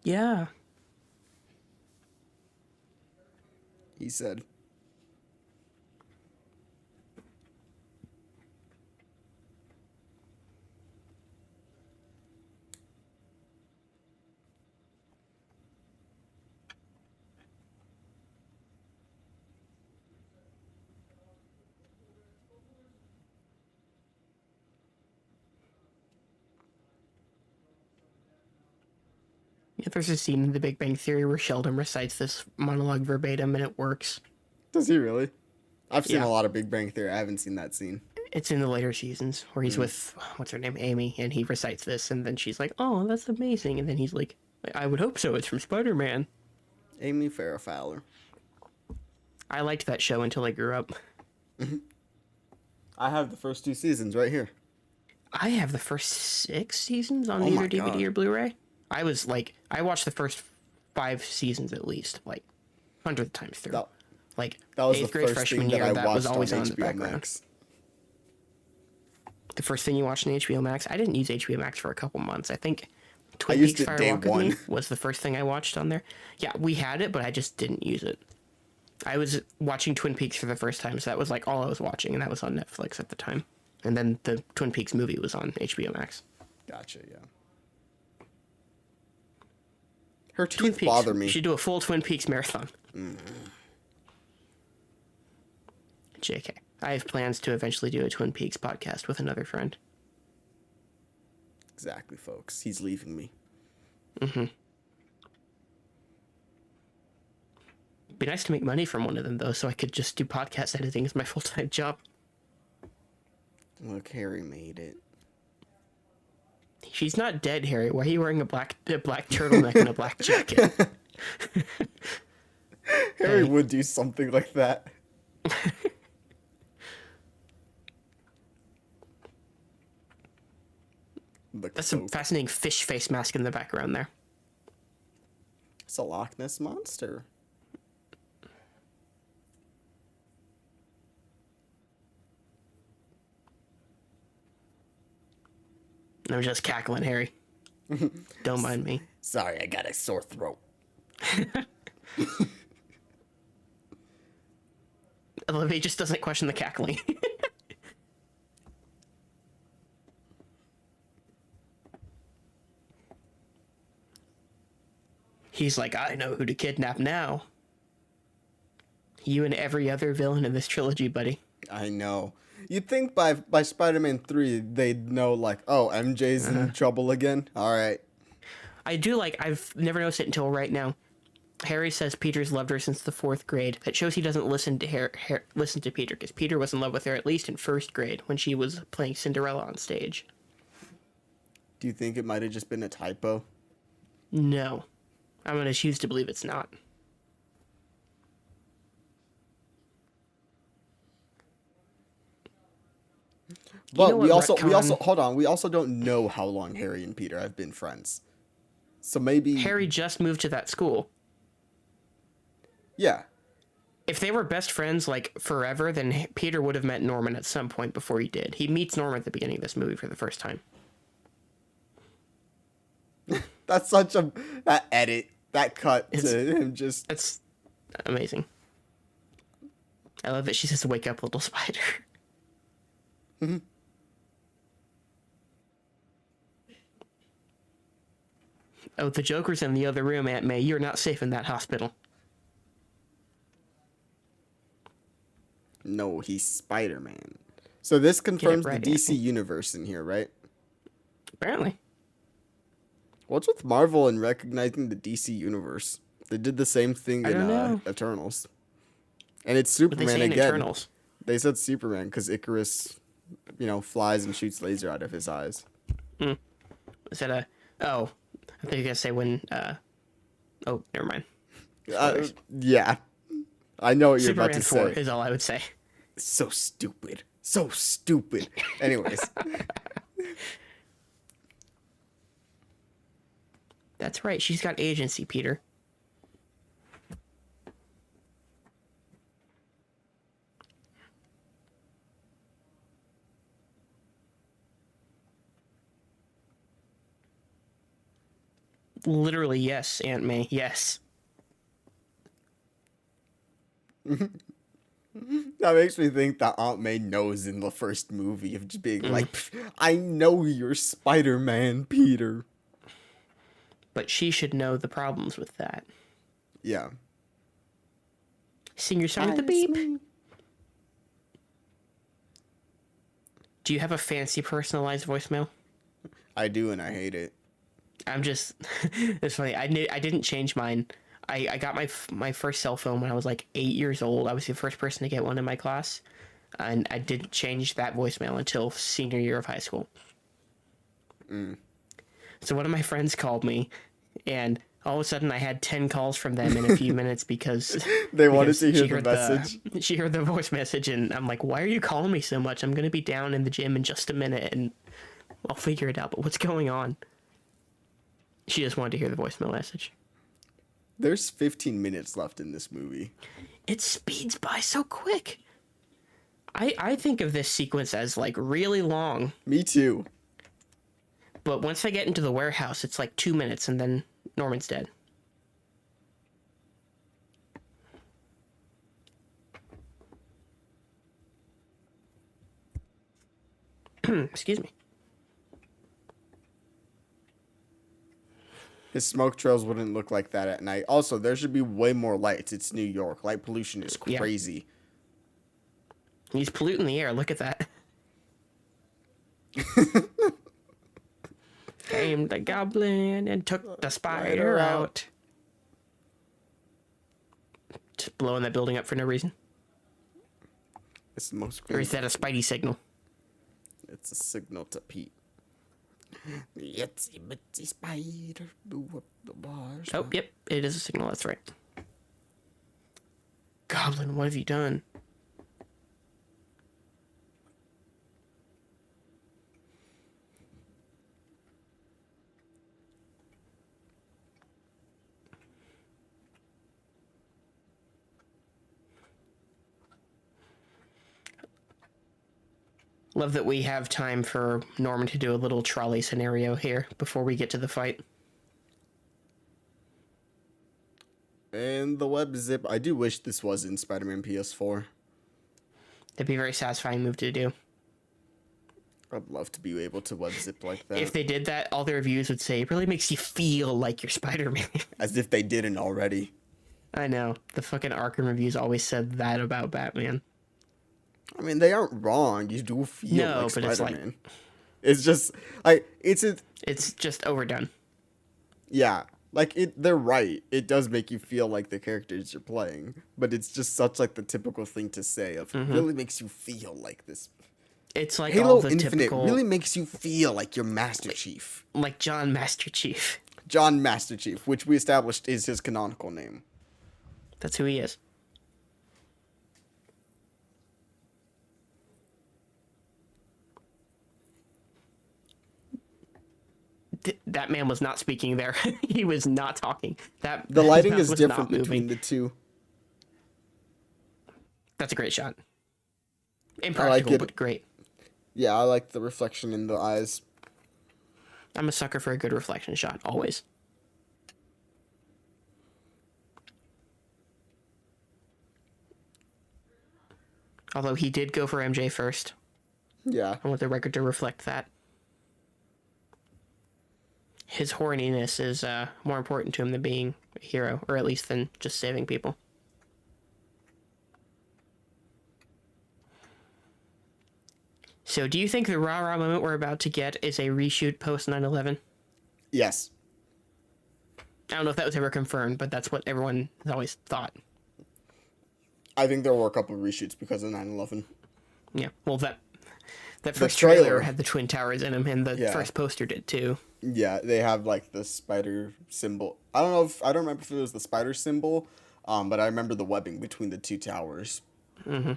Yeah. He said. Yeah, there's a scene in The Big Bang Theory where Sheldon recites this monologue verbatim, and it works. Does he really? I've seen Yeah. a lot of Big Bang Theory. I haven't seen that scene. It's in the later seasons where he's with, what's her name, Amy, and he recites this, and then she's like, oh, that's amazing. And then he's like, I would hope so. It's from Spider-Man. Amy Farrah Fowler. I liked that show until I grew up. I have the first 2 seasons right here. I have the first 6 seasons on Oh either my DVD God. or Blu-ray. I watched the first 5 seasons at least, like, hundreds of times through. That, Like, that was 8th the grade, first freshman thing year, that I that was watched always on on in the HBO background. Max. The first thing you watched on HBO Max? I didn't use HBO Max for a couple months. I think Twin used Peaks it Fire day Walk with Me one. was the first thing I watched on there. Yeah, we had it, but I just didn't use it. I was watching Twin Peaks for the first time, so that was like all I was watching, and that was on Netflix at the time. And then the Twin Peaks movie was on HBO Max. Gotcha, yeah. Her Twin teeth Peaks. bother We me. should do a full Twin Peaks marathon. JK. I have plans to eventually do a Twin Peaks podcast with another friend. Exactly, folks. He's leaving me. Mm-hmm. Be nice to make money from one of them, though, so I could just do podcast editing as my full-time job. Look, Harry made it. She's not dead, Harry. Why are you wearing a black turtleneck and a black jacket? Harry Hey. would do something like that. Look, That's a so, fascinating fish face mask in the background there. it's a Loch Ness monster. I'm just cackling, Harry. Don't mind me. Sorry, I got a sore throat. Olivia just doesn't question the cackling. He's like, I know who to kidnap now. You and every other villain in this trilogy, buddy. I know. You'd think by Spider-Man 3, they'd know, like, oh, MJ's in trouble again? Alright. I do like, I've never noticed it until right now. Harry says Peter's loved her since the 4th grade. That shows he doesn't listen to listen to Peter, because Peter was in love with her at least in 1st grade when she was playing Cinderella on stage. Do you think it might have just been a typo? No. I'm going to choose to believe it's not. But know we what also retcon- hold on, we also don't know how long Harry and Peter have been friends. So maybe Harry just moved to that school. yeah. If they were best friends, like, forever, then Peter would have met Norman at some point before he did. He meets Norman at the beginning of this movie for the first time. That's such a that edit, that cut It's- to him just That's amazing. I love that she says, wake up, little spider. Oh, the Joker's in the other room, Aunt May. You're not safe in that hospital. no, he's Spider-Man. So this confirms right, the DC Anthony. universe in here, right? Apparently. What's with Marvel and recognizing the DC universe? They did the same thing I in don't know. Eternals. And it's What they Superman say in again. Eternals. They said Superman because Icarus, flies and shoots laser out of his eyes. Is that a... Oh, I think you were going to say when... Oh, never mind. Yeah. I know what you're Superman about to 4 say. is all I would say. So stupid. So stupid. Anyways. That's right. She's got agency, Peter. Literally, yes, Aunt May. Yes. That makes me think that Aunt May knows in the first movie of just being like, I know you're Spider-Man, Peter. But she should know the problems with that. Yeah. Sing your song with the beep. Do you have a fancy personalized voicemail? I do, and I hate it. I'm just... It's funny. I didn't change mine. I got my first cell phone when I was like 8 years old. I was the first person to get one in my class. And I didn't change that voicemail until senior year of high school. So one of my friends called me, and all of a sudden I had 10 calls from them in a few minutes because... They wanted to hear the message. She heard the voice message, and I'm like, why are you calling me so much? I'm going to be down in the gym in just a minute, and I'll figure it out. But what's going on? She just wanted to hear the voicemail message. There's 15 minutes left in this movie. It speeds by so quick. I think of this sequence as, like, really long. Me too. But once they get into the warehouse, it's like 2 minutes, and then Norman's dead. Excuse me. His smoke trails wouldn't look like that at night. Also, there should be way more lights. It's New York. Light pollution is crazy. Yeah. He's polluting the air. Look at that. Came the goblin and took the spider out. Just blowing that building up for no reason. It's the most crazy. Or is that a Spidey signal? It's a signal to Pete. The itsy bitsy spider blew up the bars. Oh, yep. It is a signal. That's right. Goblin, what have you done? Love that we have time for Norman to do a little trolley scenario here before we get to the fight. And the web zip. I do wish this was in Spider-Man PS4. That'd be a very satisfying move to do. I'd love to be able to web zip like that. If they did that, all the reviews would say, it really makes you feel like you're Spider-Man. As if they didn't already. I know. The fucking Arkham reviews always said that about Batman. I mean, they aren't wrong. You do feel like Spider-Man. It's just like it's just overdone. Yeah, like they're right. It does make you feel like the characters you're playing, but it's just such like the typical thing to say of really makes you feel like this. It's like Halo all the Infinite typical, really makes you feel like you're Master Chief. Like John Master Chief. John Master Chief, which we established is his canonical name. That's who he is. That man was not speaking there. He was not talking. The lighting is different between the two. That's a great shot. Impractical, but great. Yeah, I like the reflection in the eyes. I'm a sucker for a good reflection shot, always. Although he did go for MJ first. Yeah. I want the record to reflect that. His horniness is more important to him than being a hero, or at least than just saving people. So, do you think the rah-rah moment we're about to get is a reshoot post 9/11? Yes. I don't know if that was ever confirmed, but that's what everyone has always thought. I think there were a couple of reshoots because of 9/11. Yeah. Well, that The first trailer trailer. had the Twin Towers in them, and the Yeah. first poster did too. Yeah, they have like the spider symbol. I don't remember if it was the spider symbol, but I remember the webbing between the two towers. Mm-hmm.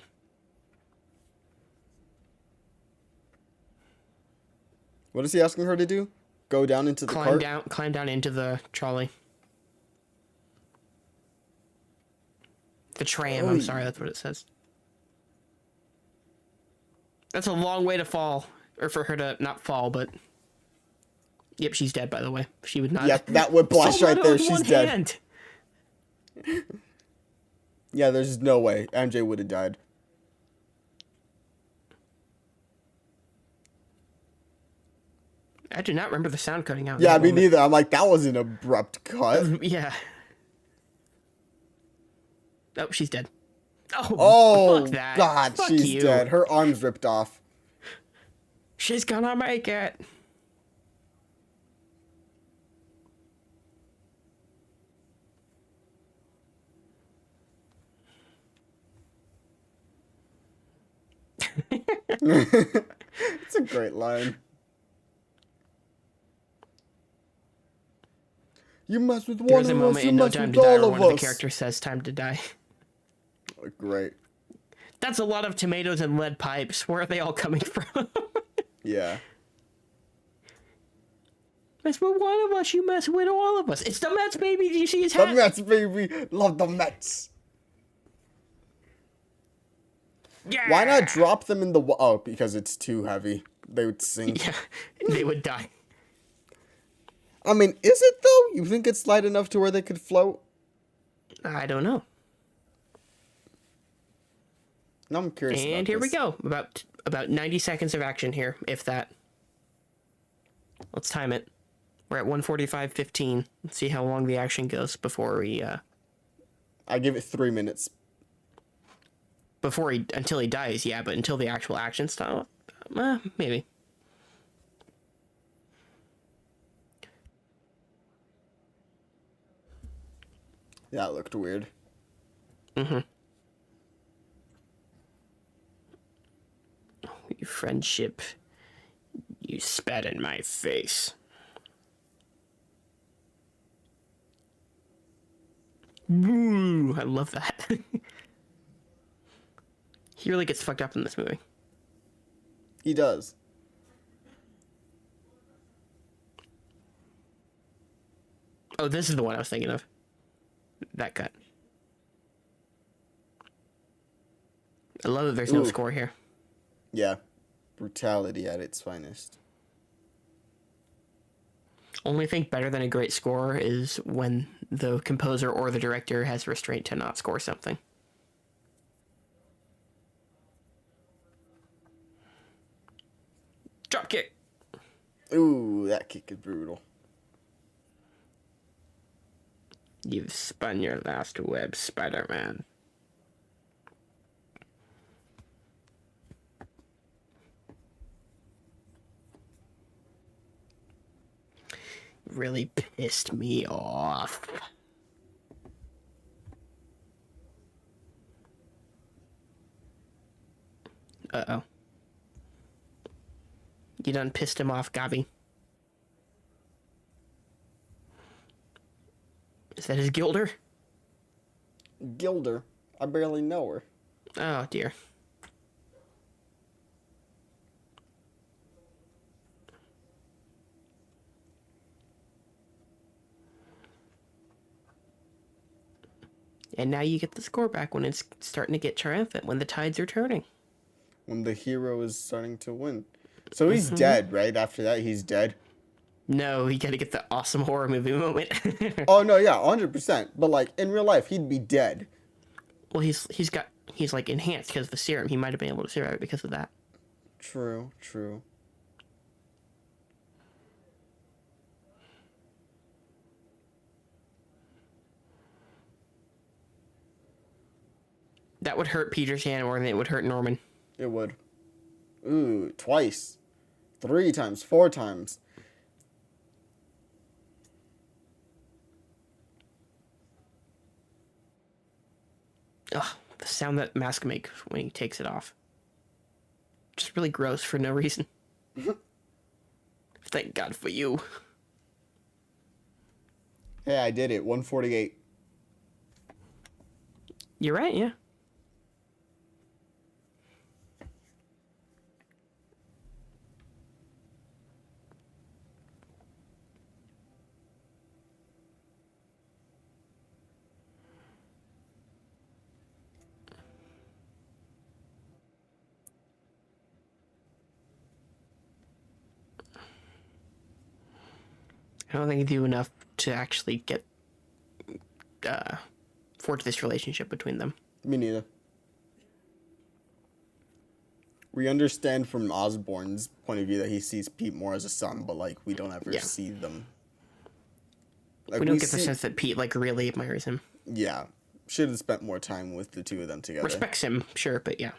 What is he asking her to do? Go down into the cart? Climb down into the trolley. The tram, I'm sorry, that's what it says. That's a long way to fall. Or for her to not fall, but... Yep, she's dead, by the way. She would not... Yep, that whiplash right there, she's dead. Hand. Yeah, there's no way MJ would have died. I do not remember the sound cutting out. Yeah, me neither. I'm like, that was an abrupt cut. Yeah. Oh, she's dead. Oh, fuck that. God, Fuck she's you. dead. Her arm's ripped off. She's gonna make it. It's a great line. You mess with one There's a of us, moment you in No mess Time with to Die all where one of of the us. characters says time to die. Great. That's a lot of tomatoes and lead pipes. Where are they all coming from? Yeah. Mess with one of us, you mess with all of us. It's the Mets, baby. Do you see his The hat? Mets, baby. Love the Mets. Yeah. Why not drop them in the... Oh, because it's too heavy. They would sink. Yeah, they would die. I mean, is it though? You think it's light enough to where they could float? I don't know. No, I'm curious. And about here we this. go. About 90 seconds of action here, if that. Let's time it. We're at 1:45:15. Let's see how long the action goes before we I give it 3 minutes. until he dies, yeah, but until the actual action style, maybe. That looked weird. Mm-hmm. You friendship. You spat in my face. Woo! I love that. He really gets fucked up in this movie. He does. Oh, this is the one I was thinking of. That cut. I love that there's no Ooh. score here. Yeah. Brutality at its finest. Only thing better than a great score is when the composer or the director has restraint to not score something. Drop kick. Ooh, that kick is brutal. You've spun your last web, Spider-Man. Really pissed me off. Uh-oh. You done pissed him off, Gabi. Is that his Gilder? Gilder. I barely know her. Oh, dear. And now you get the score back when it's starting to get triumphant, when the tides are turning. When the hero is starting to win. So he's dead, right? After that, he's dead. No, you gotta get the awesome horror movie moment. Oh, no, yeah, 100%. But, like, in real life, he'd be dead. Well, he's like enhanced because of the serum. He might have been able to survive it because of that. True, true. That would hurt Peter's hand more than it would hurt Norman. It would. Ooh, twice. 3 times, 4 times. Ugh, the the sound that mask makes when he takes it off. Just really gross for no reason. Thank God for you. Hey, I did it. 148. You're right, yeah. I don't think they do enough to actually get forge this relationship between them. Me neither. We understand from Osborn's point of view that he sees Pete more as a son, but like we don't ever see them. Like, we don't get the sense that Pete like really admires him. Yeah, should have spent more time with the two of them together. Respects him, sure, but yeah.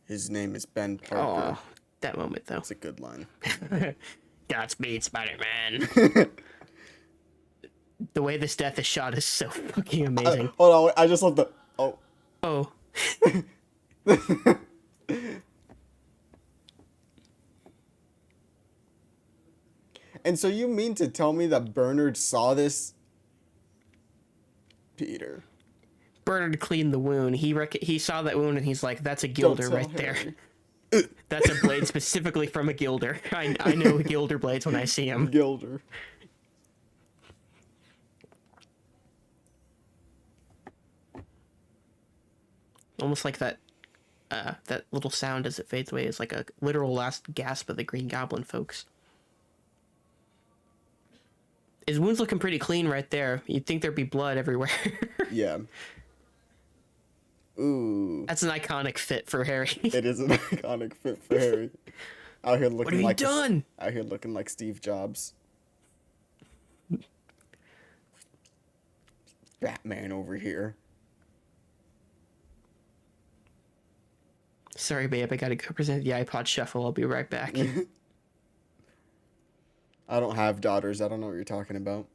His name is Ben Parker. Oh, that moment though. That's a good line. Godspeed, Spider-Man. The way this death is shot is so fucking amazing. Hold on, I just love the... Oh. And so you mean to tell me that Bernard saw this? Peter. Bernard cleaned the wound. He saw that wound and he's like, that's a gilder right there. That's a blade specifically from a gilder. I know gilder blades when I see them. Gilder. Almost like that little sound as it fades away is like a literal last gasp of the Green Goblin folks. His wound's looking pretty clean right there. You'd think there'd be blood everywhere. Yeah. Ooh. That's an iconic fit for Harry. It is an iconic fit for Harry. Out here looking what have you done? Out here looking like Steve Jobs. Batman over here. Sorry, babe. I gotta go present the iPod Shuffle. I'll be right back. I don't have daughters. I don't know what you're talking about.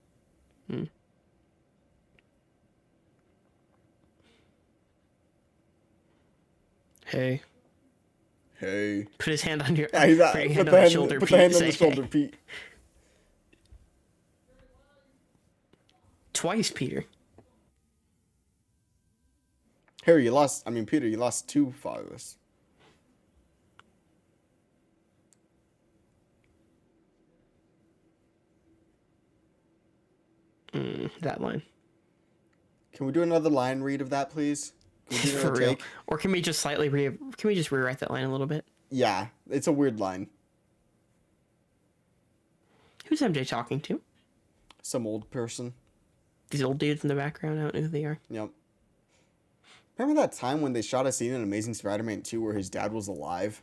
Hey. Put his hand on your shoulder, Pete. Put the hand on the shoulder, Pete. Twice, Peter. Harry, Peter, you lost 2 fathers. That line. Can we do another line read of that, please? For real. Take? Or can we just rewrite that line a little bit? Yeah, it's a weird line. Who's MJ talking to? Some old person. These old dudes in the background, I don't know who they are. Yep. Remember that time when they shot a scene in Amazing Spider-Man 2 where his dad was alive?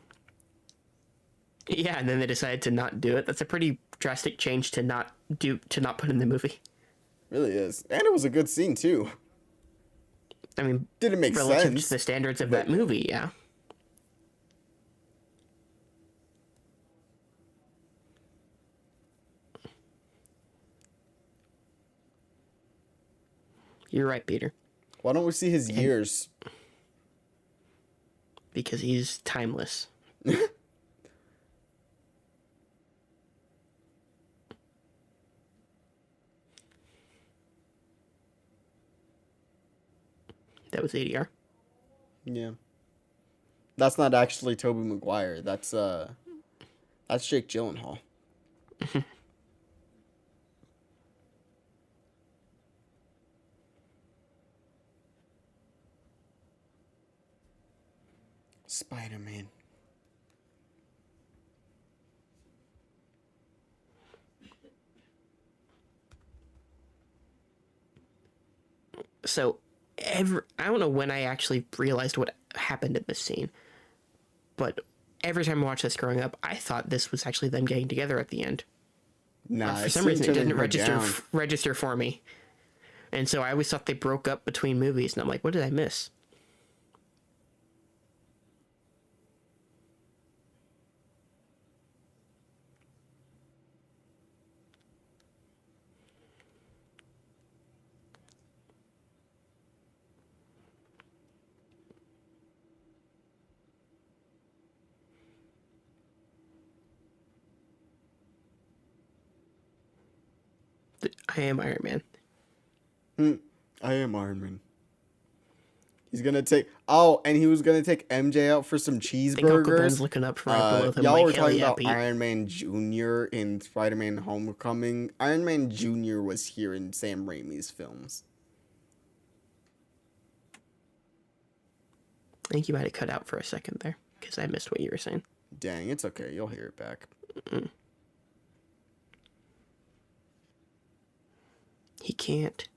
Yeah, and then they decided to not do it. That's a pretty drastic change to not put in the movie. Really is. And it was a good scene, too. I mean, didn't make relative sense to the standards of that movie, yeah. You're right, Peter. Why don't we see his years? Because he's timeless. That was ADR. Yeah. That's not actually Tobey Maguire. That's Jake Gyllenhaal. Spider-Man. So, I don't know when I actually realized what happened in this scene, but every time I watched this growing up, I thought this was actually them getting together at the end. Nah, for some reason, it didn't register for me. And so I always thought they broke up between movies, and I'm like, what did I miss? I am Iron Man. I am Iron Man. He's gonna take. Oh, and he was gonna take MJ out for some I think Uncle Ben's cheeseburgers. looking up right below them. Y'all Like, were hell talking yeah, about Pete. Iron Man Jr. in Spider-Man: Homecoming. Iron Man Jr. was here in Sam Raimi's films. I think you might have cut out for a second there because I missed what you were saying. Dang, it's okay. You'll hear it back. He can't.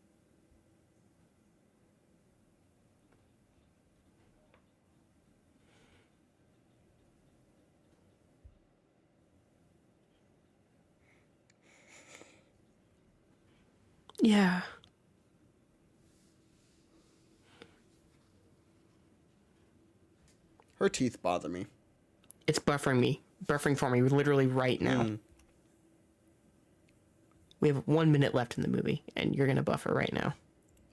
Yeah. Her teeth bother me. It's buffering for me literally right now. We have 1 minute left in the movie, and you're gonna buffer right now.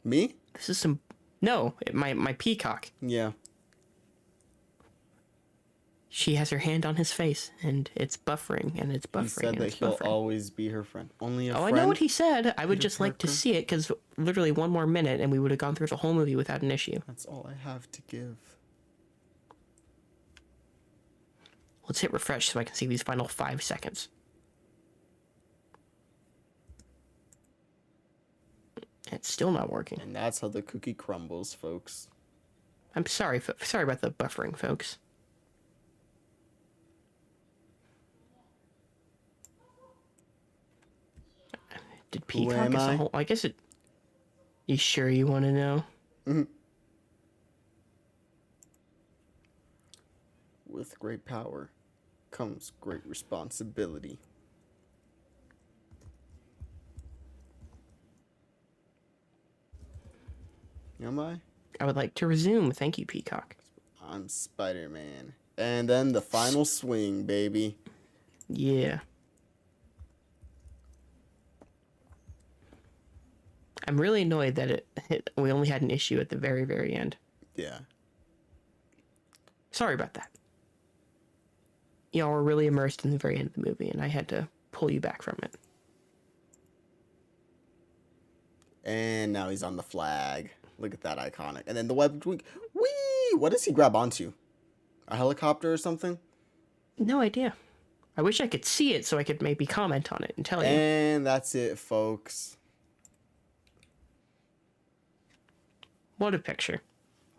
Me? This is some... No, my peacock. Yeah. She has her hand on his face, and it's buffering, and it's buffering, He said and that it's he'll buffering. always be her friend. Only a Oh, friend. I know what he said. I would Peter just like to Parker. see it, because literally 1 more minute, and we would have gone through the whole movie without an issue. That's all I have to give. Let's hit refresh so I can see these final 5 seconds. It's still not working. And that's how the cookie crumbles, folks. I'm sorry. Sorry about the buffering, folks. Did Peacock am as a I? whole? I guess it. You sure you want to know? With great power comes great responsibility. Am I? I would like to resume. Thank you, Peacock. I'm Spider-Man. And then the final swing, baby. Yeah. I'm really annoyed that we only had an issue at the very, very end. Yeah. Sorry about that. Y'all were really immersed in the very end of the movie, and I had to pull you back from it. And now he's on the flag. Look at that iconic. And then the web tweak. Whee! What does he grab onto? A helicopter or something? No idea. I wish I could see it so I could maybe comment on it and tell you. And that's it, folks. What a picture.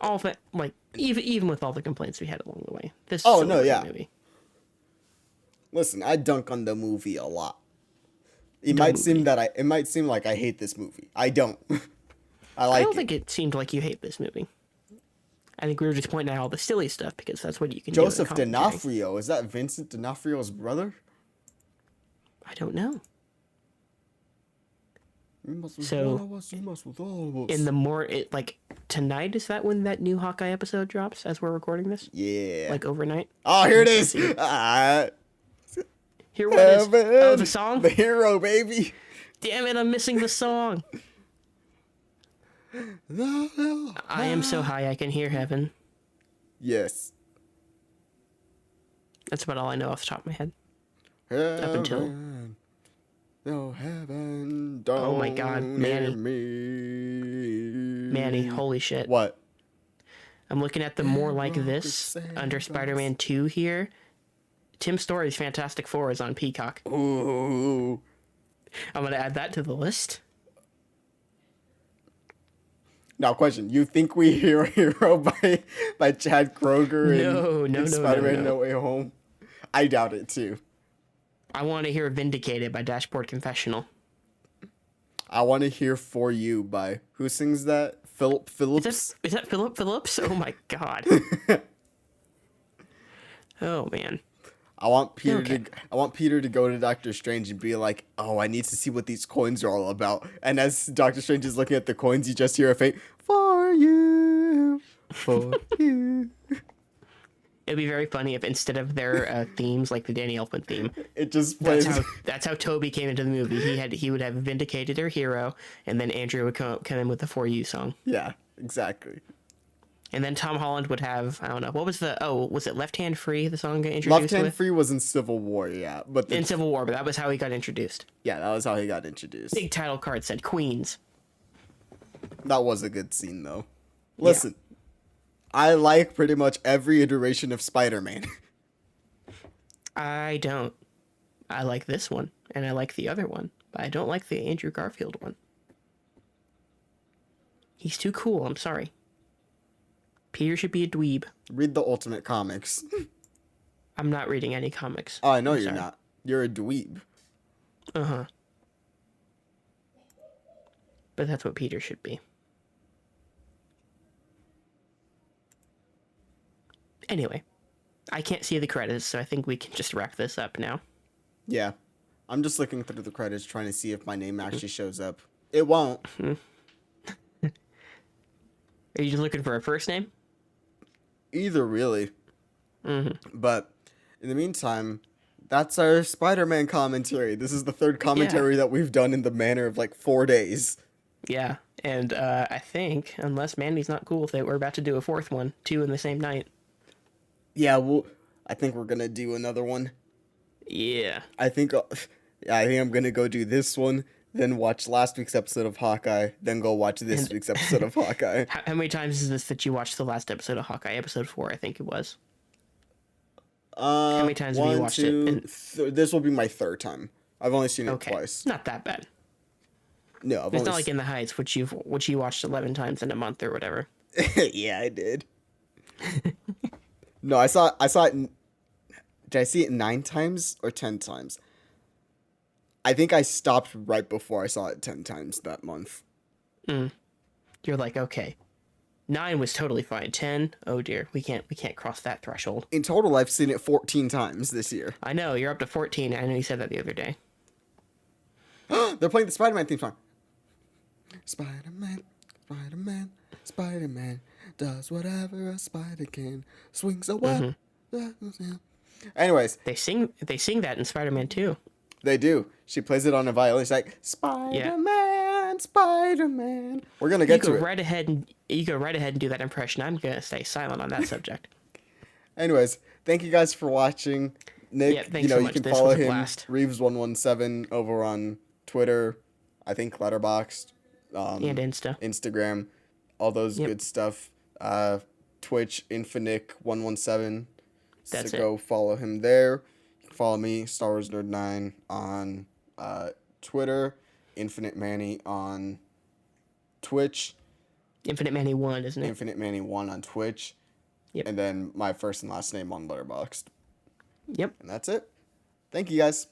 All of it, like, even with all the complaints we had along the way. This is Oh, still no, a great yeah. movie. Listen, I dunk on the movie a lot. It might seem like I hate this movie. I don't. I like I don't it. think it seemed like you hate this movie. I think we were just pointing out all the silly stuff because that's what you can Joseph do. D'Onofrio. Is that Vincent D'Onofrio's brother? I don't know. He must with So, all of us. He must with all of us. In the tonight, is that when that new Hawkeye episode drops as we're recording this? Yeah. Like overnight? Oh, here it is. Ah, Here what is? Oh, heaven. the song? The hero, baby. Damn it, I'm missing the song. I am so high I can hear heaven. Yes. That's about all I know off the top of my head. Heaven. Up until... No heaven. Don't Oh my God, Manny. Me. Manny, holy shit. What? I'm looking at the more like this under Spider-Man 2 here. Tim Story's Fantastic Four is on Peacock. Ooh. I'm going to add that to the list. Now, question: you think we hear "Hero" by Chad Kroeger in Spider-Man: No Way Home? I doubt it too. I want to hear "Vindicated" by Dashboard Confessional. I want to hear "For You" by who sings that? Philip Phillips. Is that Philip Phillips? Oh my god. Oh man. I want Peter to go to Doctor Strange and be like, "Oh, I need to see what these coins are all about." And as Doctor Strange is looking at the coins, you just hear a faint "For you, for you." It'd be very funny if instead of their themes, like the Danny Elfman theme, It just plays. that's how Toby came into the movie. He would have Vindicated or Hero, and then Andrew would come in with the For You song. Yeah, exactly. And then Tom Holland would have, I don't know, what was was it Left Hand Free, the song got introduced Left Hand with? Free was in Civil War, yeah. But In Civil War, but that was how he got introduced. yeah, that was how he got introduced. Big title card said Queens. That was a good scene, though. Listen, I like pretty much every iteration of Spider-Man. I don't. I like this one, and I like the other one, but I don't like the Andrew Garfield one. He's too cool, I'm sorry. Peter should be a dweeb. Read the Ultimate Comics. I'm not reading any comics. Oh, I know I'm you're sorry. not. You're a dweeb. Uh-huh. But that's what Peter should be. Anyway, I can't see the credits, so I think we can just wrap this up now. Yeah. I'm just looking through the credits trying to see if my name actually shows up. It won't. Are you just looking for a first name? Either, really. But in the meantime, that's our Spider-Man commentary. This is the third commentary that we've done in the manner of like 4 days. Yeah, and I think, unless Mandy's not cool with it, we're about to do a fourth one, 2 in the same night. Yeah, well, I think we're gonna do another one. Yeah. I think I'm gonna go do this one, then watch last week's episode of Hawkeye, then go watch this week's episode of Hawkeye. How many times is this that you watched the last episode of Hawkeye? Episode 4, I think it was. How many times have you watched it? This will be my third time. I've only seen it twice. Not that bad. No, It's not like In the Heights, which you watched 11 times in a month or whatever. Yeah, I did. No, I saw it. Did I see it 9 times or 10 times? I think I stopped right before I saw it 10 times that month. You're like, okay, 9 was totally fine. 10, oh dear, we can't cross that threshold. In total, I've seen it 14 times this year. I know, you're up to 14. I know you said that the other day. They're playing the Spider-Man theme song. Spider-Man, Spider-Man, Spider-Man does whatever a spider can. Swings a web. Anyways, They sing that in Spider-Man 2. they do. She plays it on a violin. She's like, Spider-Man, Spider-Man. We're gonna get to it. You go right ahead and do that impression. I'm gonna stay silent on that subject. Anyways, thank you guys for watching. Nick, Yeah, thanks so you much. can This follow was a him, blast. Reeves117 over on Twitter, I think Letterboxd, And Insta. Instagram, all those good stuff. Twitch, Infinite117. That's so it. go follow him there. You can follow me, Star Wars Nerd 9 on Twitter, Infinite Manny on Twitch, Infinite Manny 1, isn't it? Infinite Manny 1 on Twitch, Yep. and then my first and last name on Letterboxd. Yep. And that's it. Thank you guys.